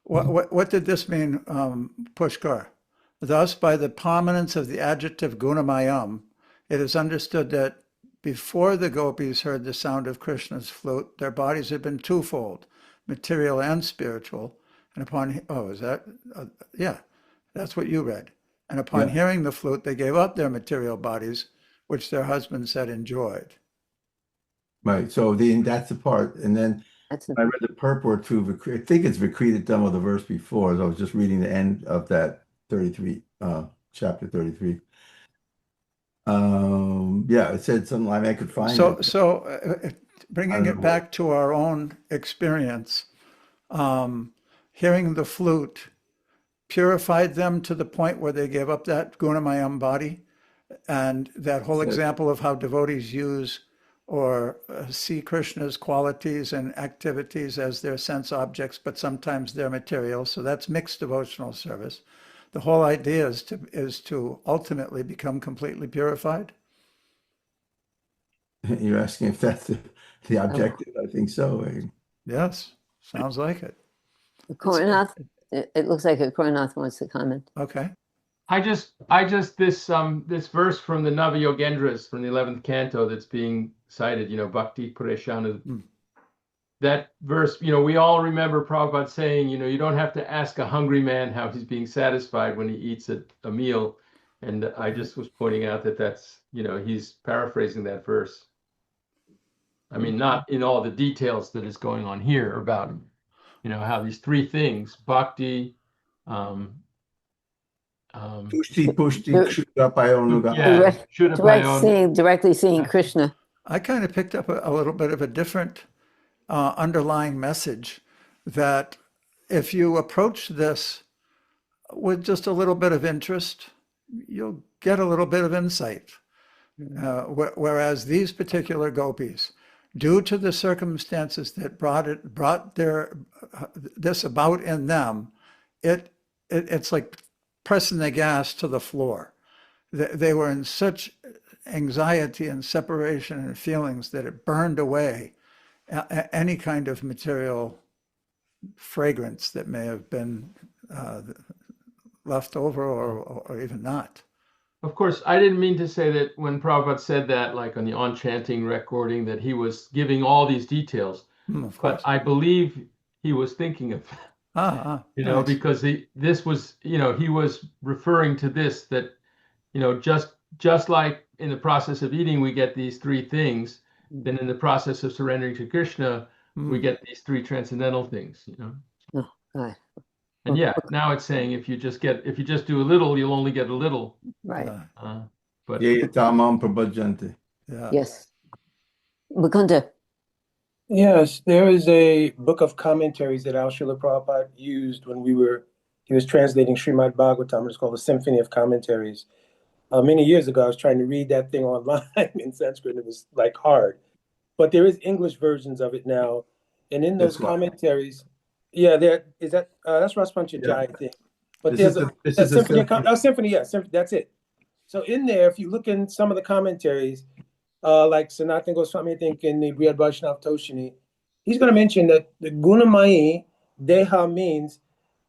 Speaker 1: what did this mean, Pushkar? Thus, by the prominence of the adjective gunamayam, it is understood that before the gopis heard the sound of Krishna's flute, their bodies had been twofold, material and spiritual. And upon, that's what you read. And upon hearing the flute, they gave up their material bodies, which their husbands had enjoyed.
Speaker 12: Right. So that's the part. And then I read the purport to, I think it's Vikriditam of the verse before, as I was just reading the end of that 33, chapter 33. It said something like, I could find it.
Speaker 1: So bringing it back to our own experience, hearing the flute purified them to the point where they gave up that gunamayam body. And that whole example of how devotees use or see Krishna's qualities and activities as their sense objects, but sometimes they're material. So that's mixed devotional service. The whole idea is to ultimately become completely purified.
Speaker 12: You're asking if that's the objective? I think so.
Speaker 1: Yes, sounds like it.
Speaker 3: Kornath, it looks like Kornath wants to comment.
Speaker 1: Okay.
Speaker 8: I just this verse from the Nava Yogendras from the 11th canto that's being cited, Bhakti Pareshanu. That verse, we all remember Prabhupada saying, you don't have to ask a hungry man how he's being satisfied when he eats a meal. And I just was pointing out that's, he's paraphrasing that verse. I mean, not in all the details that is going on here about, how these three things, bhakti,
Speaker 3: Directly seeing Krishna.
Speaker 1: I kind of picked up a little bit of a different underlying message, that if you approach this with just a little bit of interest, you'll get a little bit of insight. Whereas these particular gopis, due to the circumstances that brought this about in them, it's like pressing the gas to the floor. They were in such anxiety and separation and feelings that it burned away any kind of material fragrance that may have been left over or even not.
Speaker 8: Of course, I didn't mean to say that when Prabhupada said that, like on the on-chanting recording, that he was giving all these details. But I believe he was thinking of that. Because this was, he was referring to this, that, just like in the process of eating, we get these three things, then in the process of surrendering to Krishna, we get these three transcendental things,
Speaker 3: Oh, God.
Speaker 8: And now it's saying if you just do a little, you'll only get a little.
Speaker 3: Right.
Speaker 8: But
Speaker 12: yes.
Speaker 3: Mukunda.
Speaker 9: Yes, there is a book of commentaries that Srila Prabhupada used when he was translating Srimad Bhagavatam. It's called the Symphony of Commentaries. Many years ago, I was trying to read that thing online in Sanskrit, and it was like hard. But there is English versions of it now. And in those commentaries, that's Ras Panchajai, I think. But there's a symphony, that's it. So in there, if you look in some of the commentaries, like Sanatana Goswami, I think in the Brihad Vaishnav Toshini, he's going to mention that the Gunamayi Deha means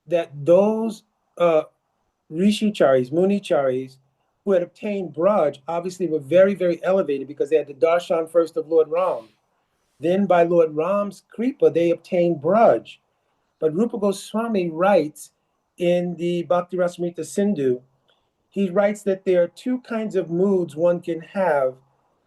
Speaker 9: that those Rishicharis, Municharis, who had obtained Braj, obviously were very, very elevated because they had the darshan first of Lord Ram. Then by Lord Ram's Kripa, they obtained Braj. But Rupa Goswami writes in the Bhakti Rasamrita Sindhu, he writes that there are two kinds of moods one can have,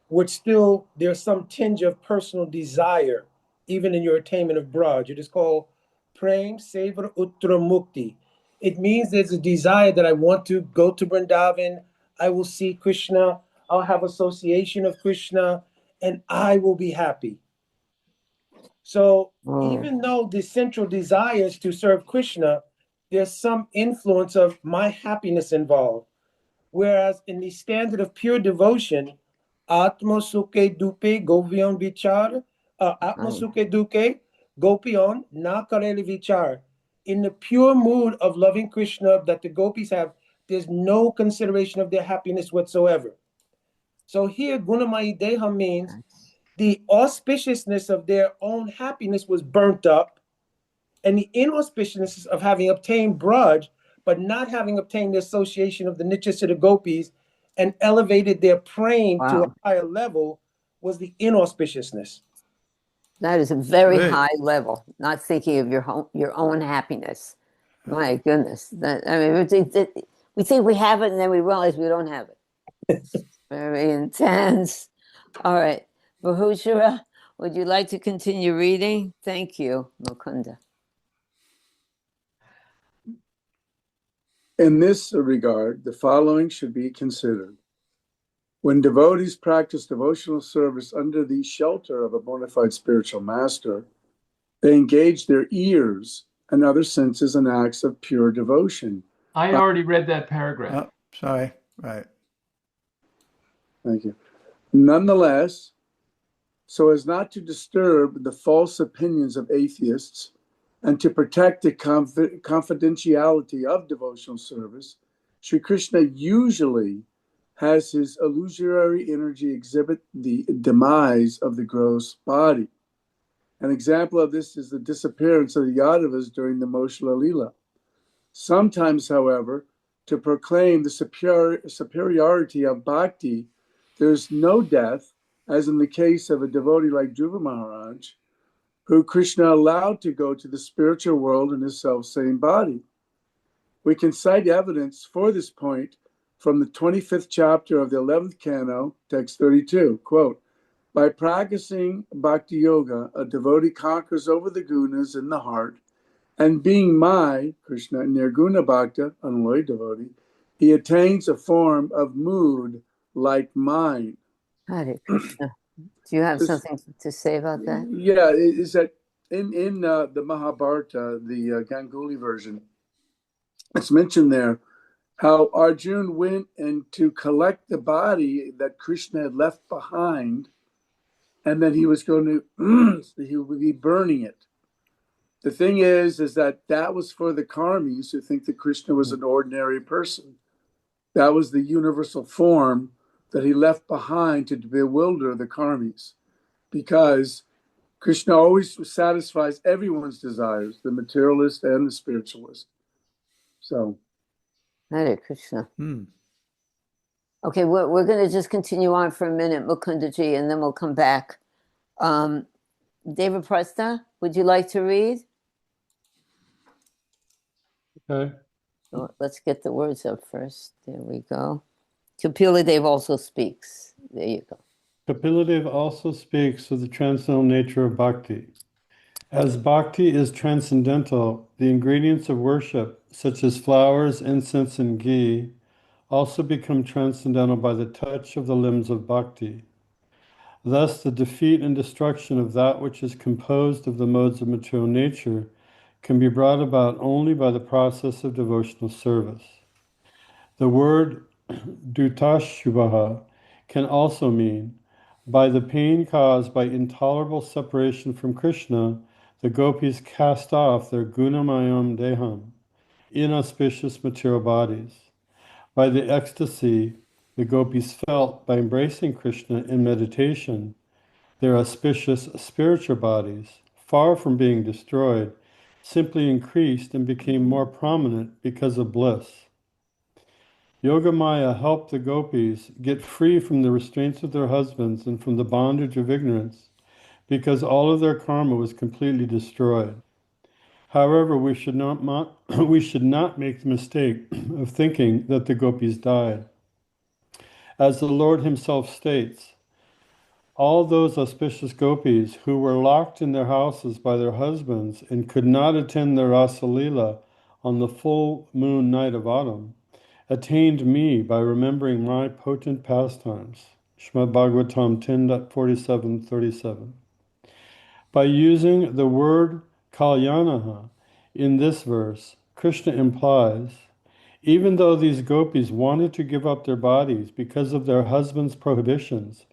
Speaker 9: which still there's some tinge of personal desire, even in your attainment of Braj. It is called Prem Sevar Uttra Mukti. It means there's a desire that I want to go to Vrindavan, I will see Krishna, I'll have association of Krishna, and I will be happy. So even though the central desire is to serve Krishna, there's some influence of my happiness involved. Whereas in the standard of pure devotion, Atma Sukhe Dupe Govion Vichar, Atma Sukhe Dupe Gopion Na Kareli Vichar. In the pure mood of loving Krishna that the gopis have, there's no consideration of their happiness whatsoever. So here, Gunamayi Deha means the auspiciousness of their own happiness was burnt up, and the inauspiciousness of having obtained Braj, but not having obtained the association of the Nityasiddha gopis and elevated their praying to a higher level, was the inauspiciousness.
Speaker 3: That is a very high level, not thinking of your own happiness. My goodness. We think we have it, and then we realize we don't have it. Very intense. All right. Bahushara, would you like to continue reading? Thank you, Mukunda.
Speaker 7: In this regard, the following should be considered. When devotees practice devotional service under the shelter of a bona fide spiritual master, they engage their ears and other senses and acts of pure devotion.
Speaker 8: I already read that paragraph.
Speaker 1: Oh, sorry. Right.
Speaker 7: Thank you. Nonetheless, so as not to disturb the false opinions of atheists and to protect the confidentiality of devotional service, Sri Krishna usually has his illusory energy exhibit the demise of the gross body. An example of this is the disappearance of the Yadavas during the Moshla Lila. Sometimes, however, to proclaim the superiority of bhakti, there is no death, as in the case of a devotee like Dhruva Maharaj, who Krishna allowed to go to the spiritual world in his self-same body. We can cite evidence for this point from the 25th chapter of the 11th canto, text 32, quote, by practicing bhakti yoga, a devotee conquers over the gunas in the heart, and being my, Krishna, nirguna bhakta, unalloyed devotee, he attains a form of mood like mine.
Speaker 3: Hare Krishna. Do you have something to say about that?
Speaker 7: Yeah, is that in the Mahabharata, the Ganguly version, it's mentioned there how Arjuna went and to collect the body that Krishna had left behind, and then he was going to, he would be burning it. The thing is that was for the karmis who think that Krishna was an ordinary person. That was the universal form that he left behind to bewilder the karmis, because Krishna always satisfies everyone's desires, the materialist and the spiritualist. So,
Speaker 3: Hare Krishna. Okay, we're going to just continue on for a minute, Mukundaji, and then we'll come back. David Presta, would you like to read?
Speaker 14: Okay.
Speaker 3: Oh, let's get the words up first. There we go. Kapila Dev also speaks. There you go.
Speaker 14: Kapiladev also speaks of the transcendental nature of bhakti. As bhakti is transcendental, the ingredients of worship, such as flowers, incense, and ghee, also become transcendental by the touch of the limbs of bhakti. Thus, the defeat and destruction of that which is composed of the modes of material nature can be brought about only by the process of devotional service. The word dutashubha can also mean, by the pain caused by intolerable separation from Krishna, the gopis cast off their gunamayam deham, inauspicious material bodies. By the ecstasy the gopis felt by embracing Krishna in meditation, their auspicious spiritual bodies, far from being destroyed, simply increased and became more prominent because of bliss. Yogamaya helped the gopis get free from the restraints of their husbands and from the bondage of ignorance, because all of their karma was completely destroyed. However, we should not make the mistake of thinking that the gopis died. As the Lord himself states, all those auspicious gopis who were locked in their houses by their husbands and could not attend their Rasa Lila on the full moon night of autumn attained me by remembering my potent pastimes. Srimad Bhagavatam 10.47-37. By using the word kalyanaha in this verse, Krishna implies, even though these gopis wanted to give up their bodies because of their husbands' prohibitions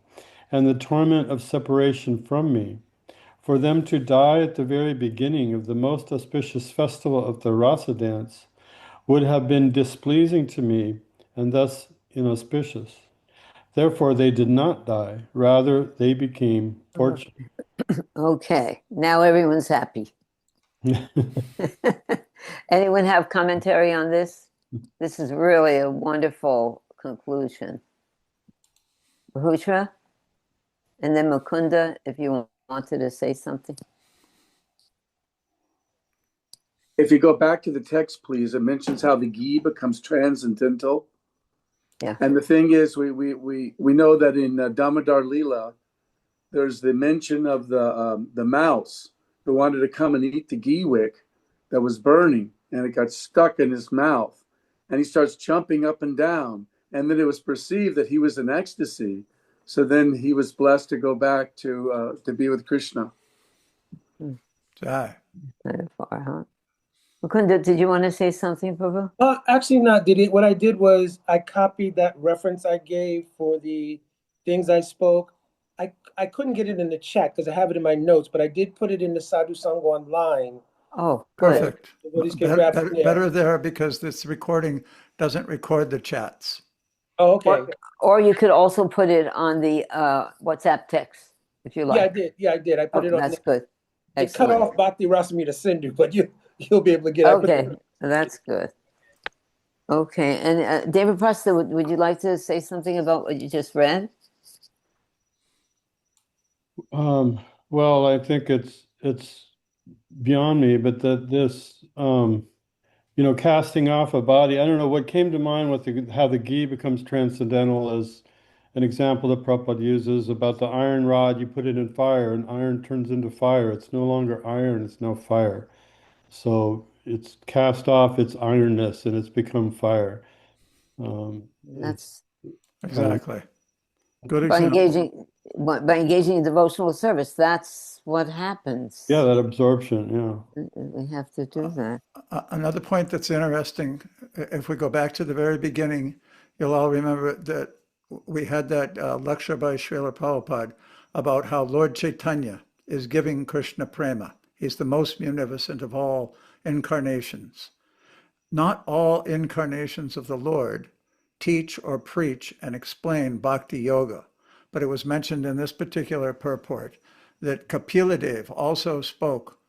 Speaker 14: and the torment of separation from me, for them to die at the very beginning of the most auspicious festival of the Rasa dance would have been displeasing to me and thus inauspicious. Therefore, they did not die. Rather, they became fortunate.
Speaker 3: Okay, now everyone's happy. Anyone have commentary on this? This is really a wonderful conclusion. Mahutra? And then Mukunda, if you wanted to say something.
Speaker 7: if you go back to the text, please, it mentions how the ghee becomes transcendental.
Speaker 3: Yeah.
Speaker 7: And the thing is, we know that in Damodar Lila, there's the mention of the mouse who wanted to come and eat the ghee wick that was burning, and it got stuck in his mouth, and he starts jumping up and down, and then it was perceived that he was in ecstasy. So then he was blessed to go back to be with Krishna.
Speaker 1: Jai.
Speaker 3: Very far, huh? Mukunda, did you want to say something, Prabhu?
Speaker 9: Actually not. What I did was I copied that reference I gave for the things I spoke. I couldn't get it in the chat because I have it in my notes, but I did put it in the Sadhu Sangha online.
Speaker 3: Oh, good.
Speaker 1: Perfect.
Speaker 9: Devotees can grab from there.
Speaker 1: Better there because this recording doesn't record the chats.
Speaker 9: Oh, okay.
Speaker 3: Or you could also put it on the WhatsApp text if you like.
Speaker 9: Yeah, I did. Yeah, I did. I put it on.
Speaker 3: That's good.
Speaker 9: They cut
Speaker 3: Excellent.
Speaker 9: off Bhakti Rasamita Sindhu, but you'll be able to get it.
Speaker 3: Okay, that's good. Okay, and David Presta, would you like to say something about what you just read?
Speaker 14: Well, I think it's beyond me, but that this casting off a body, I don't know what came to mind with how the ghee becomes transcendental as an example that Prabhupada uses about the iron rod. You put it in fire and iron turns into fire. It's no longer iron, it's now fire. So it's cast off its ironness and it's become fire.
Speaker 3: That's
Speaker 1: exactly good
Speaker 3: by
Speaker 1: example.
Speaker 3: engaging in devotional service. That's what happens.
Speaker 14: Yeah, that absorption. Yeah,
Speaker 3: we have to do that.
Speaker 1: Another point that's interesting, if we go back to the very beginning, you'll all remember that we had that lecture by Srila Prabhupada about how Lord Chaitanya is giving Krishna prema. He's the most munificent of all incarnations. Not all incarnations of the Lord teach or preach and explain bhakti yoga, but it was mentioned in this particular purport that Kapila Dev also spoke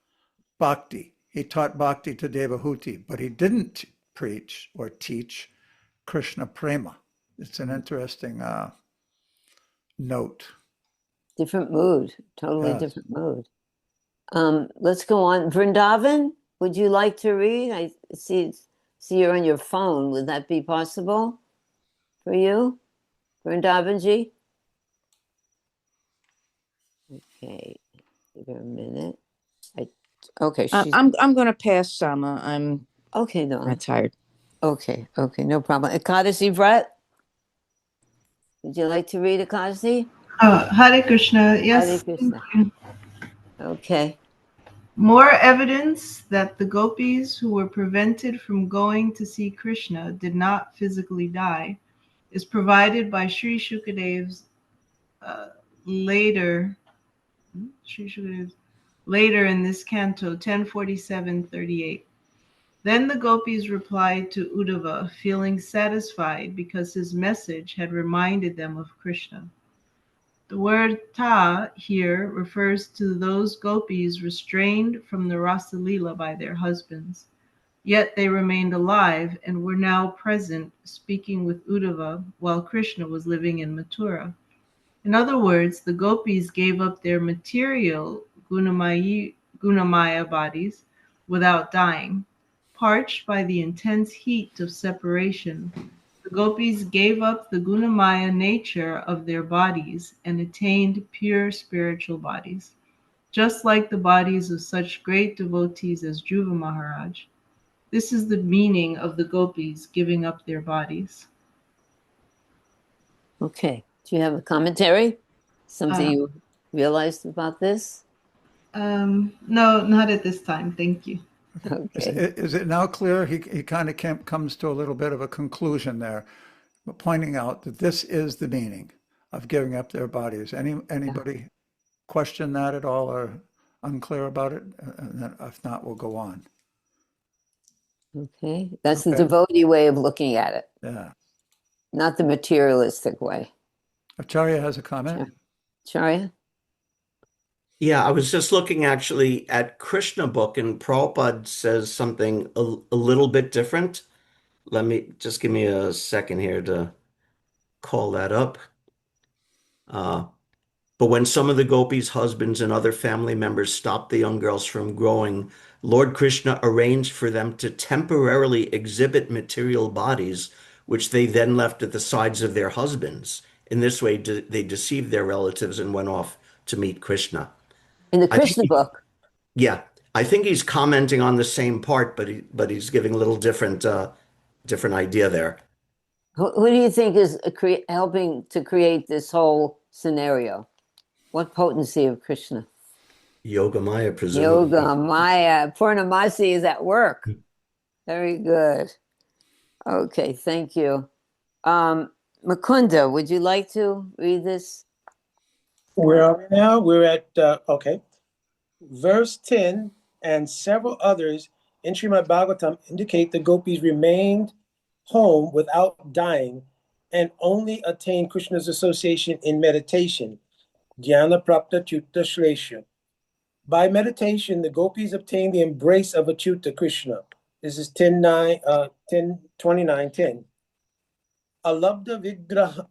Speaker 1: bhakti. He taught bhakti to Devahuti, but he didn't preach or teach Krishna prema. It's an interesting note.
Speaker 3: Different mood, totally
Speaker 1: Yes.
Speaker 3: different mood. Let's go on. Vrindavan, would you like to read? I see you're on your phone. Would that be possible for you, Vrindavanji? Okay, give her a minute. Okay,
Speaker 13: I'm going to pass, Sama. I'm
Speaker 3: okay. No,
Speaker 13: not tired.
Speaker 3: Okay, no problem. Ekadasi, Brett, would you like to read Ekadasi?
Speaker 15: Hare Krishna. Yes.
Speaker 3: Hare Krishna.
Speaker 15: Thank you.
Speaker 3: Okay.
Speaker 15: More evidence that the gopis who were prevented from going to see Krishna did not physically die is provided by Sri Shukadev's later in this canto 1047-38. Then the gopis replied to Uddhava, feeling satisfied because his message had reminded them of Krishna. The word ta here refers to those gopis restrained from the Rasa Leela by their husbands. Yet they remained alive and were now present, speaking with Uddhava while Krishna was living in Mathura. In other words, the gopis gave up their material Gunamaya bodies without dying. Parched by the intense heat of separation, the gopis gave up the Gunamaya nature of their bodies and attained pure spiritual bodies, just like the bodies of such great devotees as Dhruva Maharaj. This is the meaning of the gopis giving up their bodies.
Speaker 3: Okay. Do you have a commentary? Something you realized about this?
Speaker 15: No, not at this time. Thank you.
Speaker 3: Okay.
Speaker 1: Is it now clear? He kind of comes to a little bit of a conclusion there, pointing out that this is the meaning of giving up their bodies. Anybody question that at all or unclear about it? And then if not, we'll go on.
Speaker 3: Okay. That's the devotee way of looking at it.
Speaker 1: Yeah.
Speaker 3: Not the materialistic way.
Speaker 1: Acharya has a comment.
Speaker 3: Acharya?
Speaker 5: Yeah, I was just looking actually at Krishna book, and Prabhupada says something a little bit different. Just give me a second here to call that up. But when some of the gopis' husbands and other family members stopped the young girls from growing, Lord Krishna arranged for them to temporarily exhibit material bodies, which they then left at the sides of their husbands. In this way, they deceived their relatives and went off to meet Krishna.
Speaker 3: In the Krishna book.
Speaker 5: Yeah, I think he's commenting on the same part, but he's giving a little different idea there.
Speaker 3: Who do you think is helping to create this whole scenario? What potency of Krishna?
Speaker 5: Yogamaya, presumably.
Speaker 3: Yoga Maya. Purnamasi is at work. Very good. Okay, thank you. Mukunda, would you like to read this?
Speaker 9: Where are we now? We're at, okay. Verse 10 and several others in Srimad Bhagavatam indicate the gopis remained home without dying and only attained Krishna's association in meditation. Dhyana Prapta Achyuta Shlesha. By meditation, the gopis obtained the embrace of Achyuta Krishna. This is 10:29:10. Alabdha Vigraha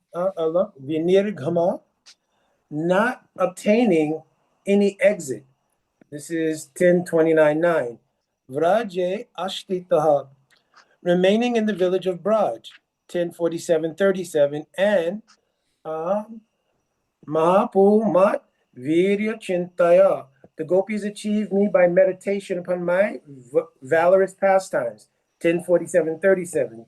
Speaker 9: Vinirghama, not obtaining any exit. This is 10:29:9. Vraje Ashtitaha, remaining in the village of Braj. 10:47:37. And Mahapu Mat Virya Chintaya, the gopis achieved me by meditation upon my valorous pastimes. 10:47:37.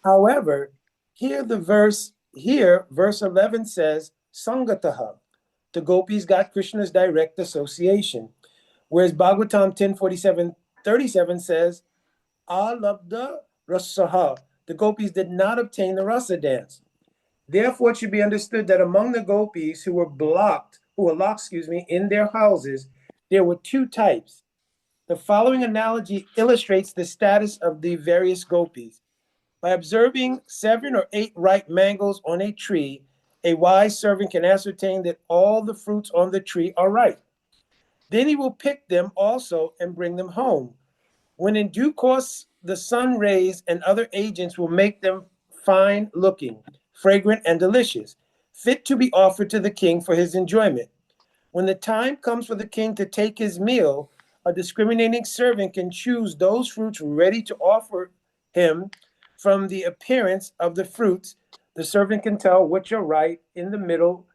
Speaker 9: However, verse 11 says Sangataha, the gopis got Krishna's direct association, whereas Bhagavatam 10:47:37 says Alabdha Rasaha, the gopis did not obtain the rasa dance. Therefore, it should be understood that among the gopis who were locked in their houses, there were two types. The following analogy illustrates the status of the various gopis. By observing 7 or 8 ripe mangoes on a tree, a wise servant can ascertain that all the fruits on the tree are ripe. Then he will pick them also and bring them home. When in due course, the sun rays and other agents will make them fine looking, fragrant, and delicious, fit to be offered to the king for his enjoyment. When the time comes for the king to take his meal, a discriminating servant can choose those fruits ready to offer him. From the appearance of the fruits, the servant can tell which are ripe in the middle,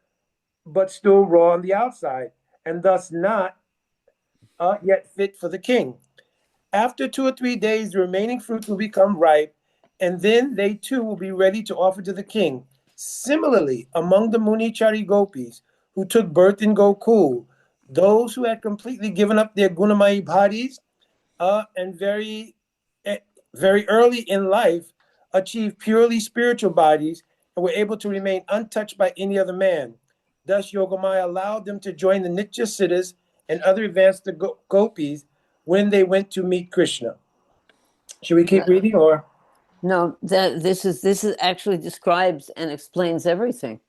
Speaker 9: but still raw on the outside, and thus not yet fit for the king. After 2 or 3 days, the remaining fruits will become ripe, and then they too will be ready to offer to the king. Similarly, among the Munichari gopis who took birth in Gokul, those who had completely given up their Gunamayi bodies and very early in life achieved purely spiritual bodies and were able to remain untouched by any other man. Thus, Yogamaya allowed them to join the Nitya Siddhas and other advanced gopis when they went to meet Krishna. Should we keep reading or?
Speaker 3: No, this actually describes and explains everything,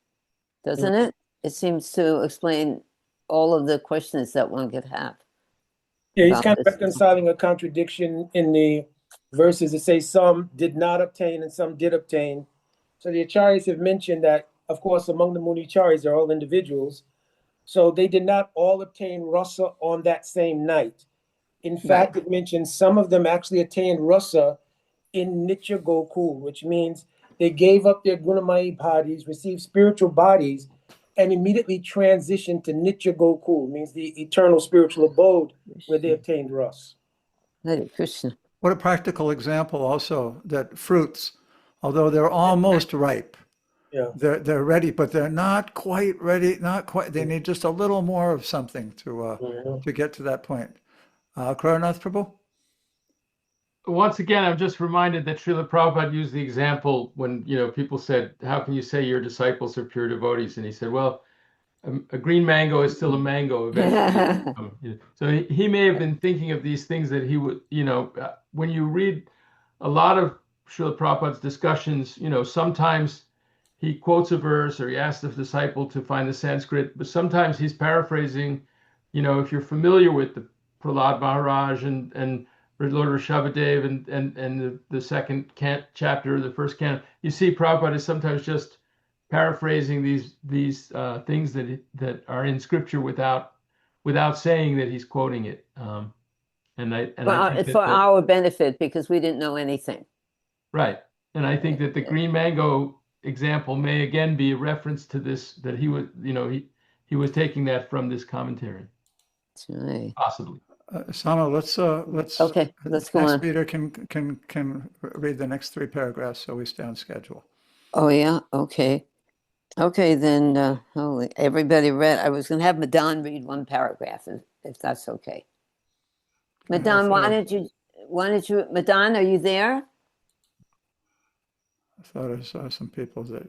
Speaker 3: doesn't it? It seems to explain all of the questions that one could have.
Speaker 9: Yeah, he's kind of reconciling a contradiction in the verses that say some did not obtain and some did obtain. So the acharyas have mentioned that, of course, among the Municharis, they're all individuals. So they did not all obtain rasa on that same night. In fact, it mentions some of them actually attained rasa in Nitya Gokul, which means they gave up their Gunamayi bodies, received spiritual bodies, and immediately transitioned to Nitya Gokul, means the eternal spiritual abode where they obtained rasa.
Speaker 3: Hare Krishna.
Speaker 1: What a practical example also that fruits, although they're almost ripe, they're ready, but they're not quite ready, they need just a little more of something to get to that point. Karanath Prabhu?
Speaker 8: Once again, I'm just reminded that Srila Prabhupada used the example when, people said, how can you say your disciples are pure devotees? And he said, well, a green mango is still a mango eventually. So he may have been thinking of these things that he would, when you read a lot of Srila Prabhupada's discussions, sometimes he quotes a verse or he asks the disciple to find the Sanskrit, but sometimes he's paraphrasing, if you're familiar with the Prahlad Maharaj and Lord Rishabhadev and the second chapter, the first canon, you see Prabhupada is sometimes just paraphrasing these things that are in scripture without saying that he's quoting it.
Speaker 3: It's for our benefit because we didn't know anything.
Speaker 8: Right. And I think that the green mango example may again be a reference to this, that he was, he was taking that from this commentary.
Speaker 3: That's right.
Speaker 8: Possibly.
Speaker 1: Sama, let's
Speaker 3: go
Speaker 1: next
Speaker 3: on.
Speaker 1: Peter can read the next 3 paragraphs so we stay on schedule.
Speaker 3: Oh yeah, okay. Okay, then everybody read. I was going to have Madan read 1 paragraph if that's okay.
Speaker 1: And
Speaker 3: Madan,
Speaker 1: I
Speaker 3: why don't you, Madan, are you there?
Speaker 1: thought I saw some people that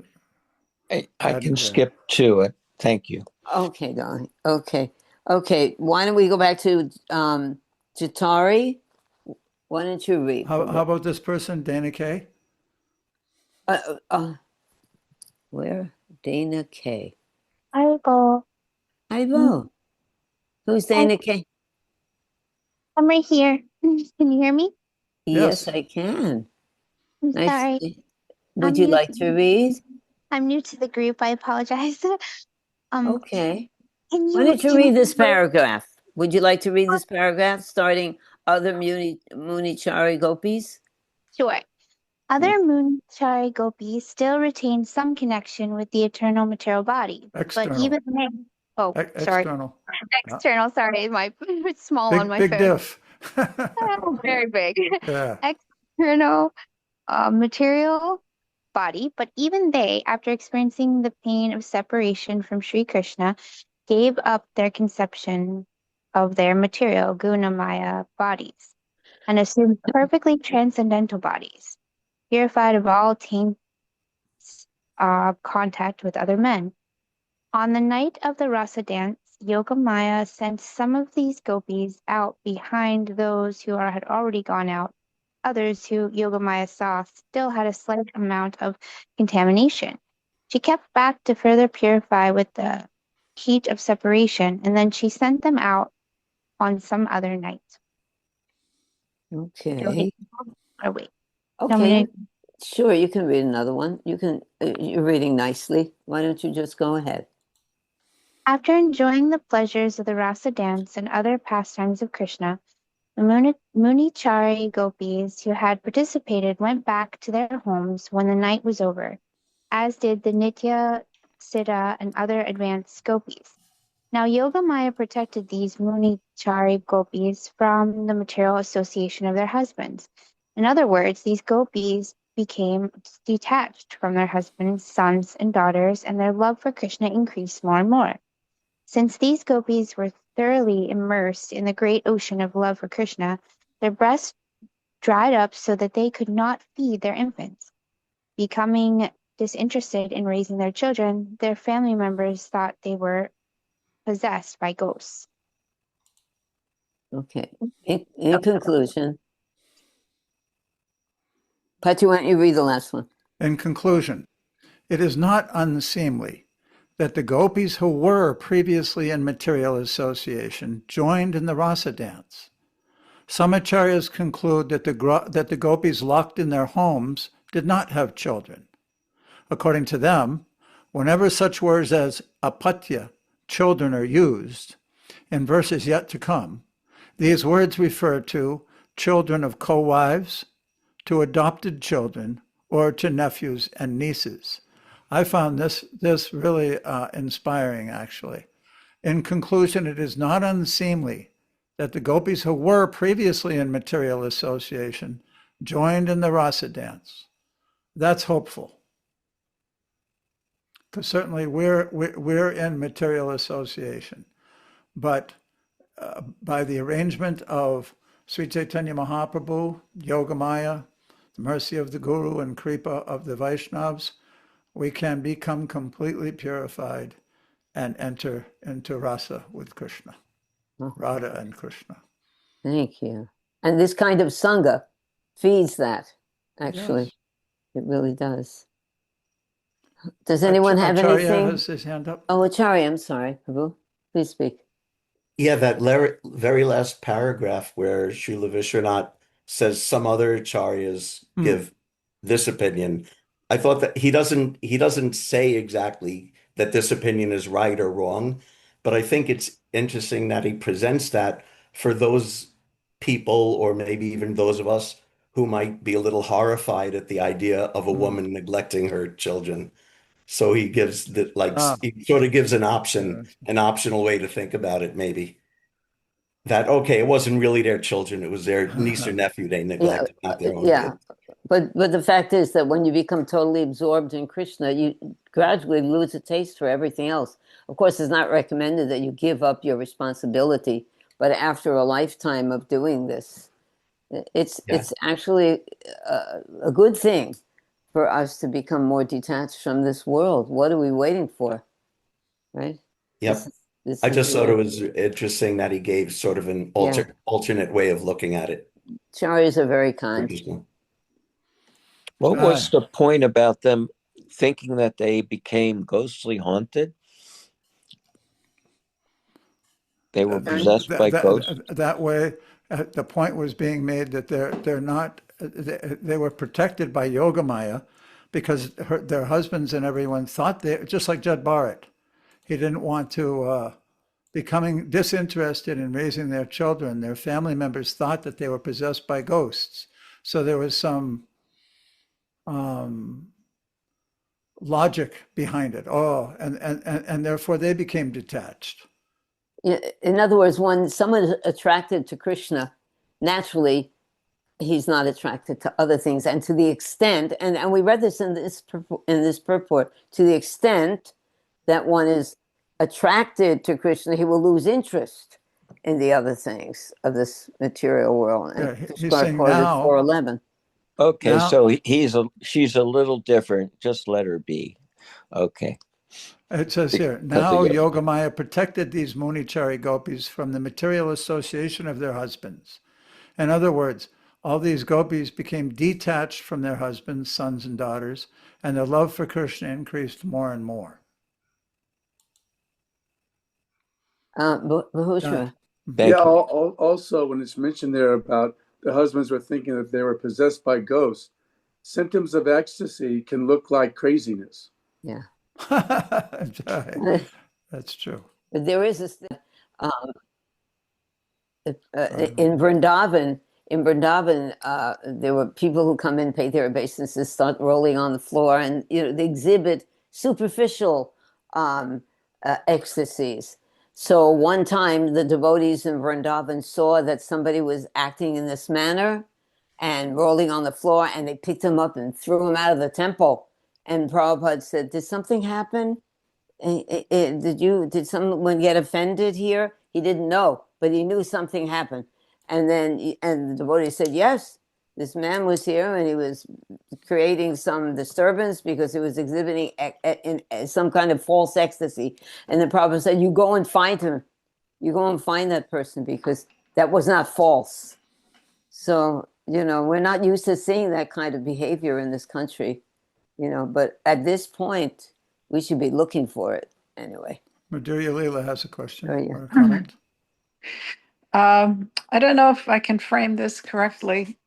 Speaker 16: I
Speaker 1: hadn't
Speaker 16: can
Speaker 1: been.
Speaker 16: skip to it. Thank you.
Speaker 3: Okay, darling. Okay. Okay. Why don't we go back to Jatari? Why don't you read?
Speaker 1: How about this person, Dana Kay?
Speaker 3: Where? Dana K.
Speaker 17: I go.
Speaker 3: Ivo. Who's Dana K?
Speaker 17: I'm right here. Can you hear me?
Speaker 3: Yes, I can.
Speaker 17: I'm
Speaker 3: Nice.
Speaker 17: sorry.
Speaker 3: Would
Speaker 17: I'm
Speaker 3: you
Speaker 17: new
Speaker 3: like to read?
Speaker 17: I'm new to the group. I apologize.
Speaker 3: Okay.
Speaker 17: Can
Speaker 3: Why don't you
Speaker 17: can
Speaker 3: read this paragraph? Would you like to read this paragraph starting other Munichari gopis?
Speaker 17: Sure. Other Moonchari gopis still retain some connection with the eternal material body, but
Speaker 1: External.
Speaker 17: even they, oh, sorry,
Speaker 1: External.
Speaker 17: external. Sorry, my it's small on my
Speaker 1: Big
Speaker 17: phone.
Speaker 1: diff.
Speaker 17: Oh, very big.
Speaker 1: Yeah.
Speaker 17: External material body, but even they, after experiencing the pain of separation from Sri Krishna, gave up their conception of their material Gunamaya bodies and assumed perfectly transcendental bodies, purified of all taints contact with other men. On the night of the Rasa dance, Yogamaya sent some of these gopis out behind those who had already gone out. Others who Yogamaya saw still had a slight amount of contamination. She kept back to further purify with the heat of separation, and then she sent them out on some other night.
Speaker 3: Okay.
Speaker 17: Oh, wait.
Speaker 3: Okay. Sure, you can read another one. You can. You're reading nicely. Why don't you just go ahead?
Speaker 17: After enjoying the pleasures of the Rasa dance and other pastimes of Krishna, the Munichari gopis who had participated went back to their homes when the night was over, as did the Nitya, Siddha, and other advanced gopis. Now Yogamaya protected these Munichari gopis from the material association of their husbands. In other words, these gopis became detached from their husbands, sons, and daughters, and their love for Krishna increased more and more. Since these gopis were thoroughly immersed in the great ocean of love for Krishna, their breasts dried up so that they could not feed their infants. Becoming disinterested in raising their children, their family members thought they were possessed by ghosts.
Speaker 3: Okay. In conclusion, Patu, why don't you read the last one?
Speaker 1: In conclusion, it is not unseemly that the gopis who were previously in material association joined in the rasa dance. Some acharyas conclude that the gopis locked in their homes did not have children. According to them, whenever such words as apatya, children, are used in verses yet to come, these words refer to children of co-wives, to adopted children, or to nephews and nieces. I found this really inspiring, actually. In conclusion, it is not unseemly that the gopis who were previously in material association joined in the rasa dance. That's hopeful, because certainly we're in material association, but by the arrangement of Sri Chaitanya Mahaprabhu, Yogamaya, the mercy of the Guru, and Kripa of the Vaishnavas, we can become completely purified and enter into rasa with Krishna, Radha and Krishna.
Speaker 3: Thank you. And this kind of sangha feeds that, actually.
Speaker 1: Yes.
Speaker 3: It really does. Does anyone have
Speaker 1: Acharya
Speaker 3: anything?
Speaker 1: has his hand up.
Speaker 3: Oh, Acharya, I'm sorry, Prabhu. Please speak.
Speaker 5: Yeah, that very last paragraph where Srila Vishwanath says some other acharyas give this opinion. I thought that he doesn't say exactly that this opinion is right or wrong, but I think it's interesting that he presents that for those people, or maybe even those of us who might be a little horrified at the idea of a woman neglecting her children. So he gives he sort of gives an optional way to think about it, maybe. That, okay, it wasn't really their children, it was their niece or nephew they neglected, not their own kids.
Speaker 3: But the fact is that when you become totally absorbed in Krishna, you gradually lose a taste for everything else. Of course, it's not recommended that you give up your responsibility but after a lifetime of doing this, it's actually a good thing for us to become more detached from this world. What are we waiting for? Right?
Speaker 5: Yep. I just thought it was interesting that he gave sort of an alternate way of looking at it.
Speaker 3: Charis are very kind.
Speaker 16: What was the point about them thinking that they became ghostly haunted? They were possessed by ghosts?
Speaker 1: That way, the point was being made that they're not, they were protected by Yogamaya because their husbands and everyone thought they, just like Jud Bharat, he didn't want to, becoming disinterested in raising their children, their family members thought that they were possessed by ghosts. So there was some logic behind it. And therefore they became detached.
Speaker 3: In other words, when someone is attracted to Krishna, naturally, he's not attracted to other things. And to the extent, and we read this in this purport, to the extent that one is attracted to Krishna, he will lose interest in the other things of this material world.
Speaker 1: Yeah, he's saying now,
Speaker 3: 4:11.
Speaker 16: Okay,
Speaker 1: now,
Speaker 16: so she's a little different. Just let her be. Okay.
Speaker 1: It says here, now Yogamaya protected these Munichari gopis from the material association of their husbands. In other words, all these gopis became detached from their husbands, sons, and daughters, and their love for Krishna increased more and more.
Speaker 3: Bahushra.
Speaker 7: Yeah, also when it's mentioned there about the husbands were thinking that they were possessed by ghosts, symptoms of ecstasy can look like craziness.
Speaker 3: Yeah.
Speaker 1: That's true.
Speaker 3: There is this in Vrindavan. There were people who come in, pay their obeisances, start rolling on the floor, and they exhibit superficial ecstasies. So one time, the devotees in Vrindavan saw that somebody was acting in this manner and rolling on the floor, and they picked him up and threw him out of the temple. And Prabhupada said, "Did something happen? Did someone get offended here?" He didn't know, but he knew something happened. And the devotee said, "Yes, this man was here and he was creating some disturbance because he was exhibiting some kind of false ecstasy." And the Prabhupada said, "You go and find him. You go and find that person because that was not false." So, we're not used to seeing that kind of behavior in this country. But at this point, we should be looking for it anyway.
Speaker 1: Madhurya Leela has a question
Speaker 3: or
Speaker 1: a comment.
Speaker 18: I don't know if I can frame this correctly.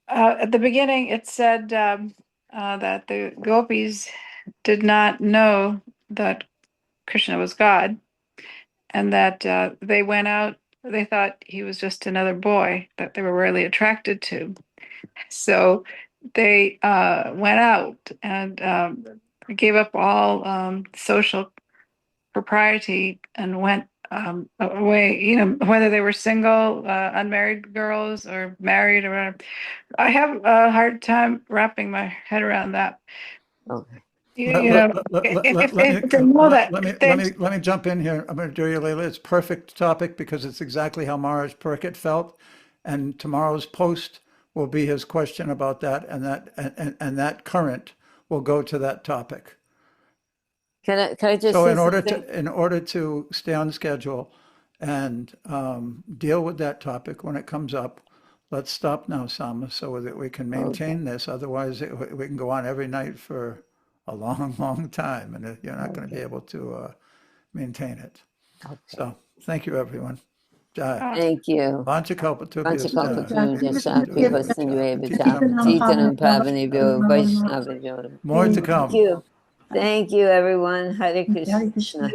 Speaker 18: At the beginning, it said that the gopis did not know that Krishna was God, and that they went out, they thought he was just another boy that they were really attracted to. So they went out and gave up all social propriety and went away, whether they were single, unmarried girls or married or whatever. I have a hard time wrapping my head around that.
Speaker 1: Okay. Let me jump in here. I'm going to do you, Leila. It's a perfect topic because it's exactly how Maharaj Pariksit felt. And tomorrow's post will be his question about that, and that current will go to that topic.
Speaker 3: Can I just
Speaker 1: so
Speaker 3: say
Speaker 1: in order to stay on schedule and deal with that topic when it comes up, let's stop now, Sama, so that we can maintain this. Otherwise, we can go on every night for a long, long time, and you're not going to be able to maintain it.
Speaker 3: Okay.
Speaker 1: So thank you, everyone.
Speaker 3: Thank you.
Speaker 1: More to come.
Speaker 3: Thank you, everyone. Hare Krishna.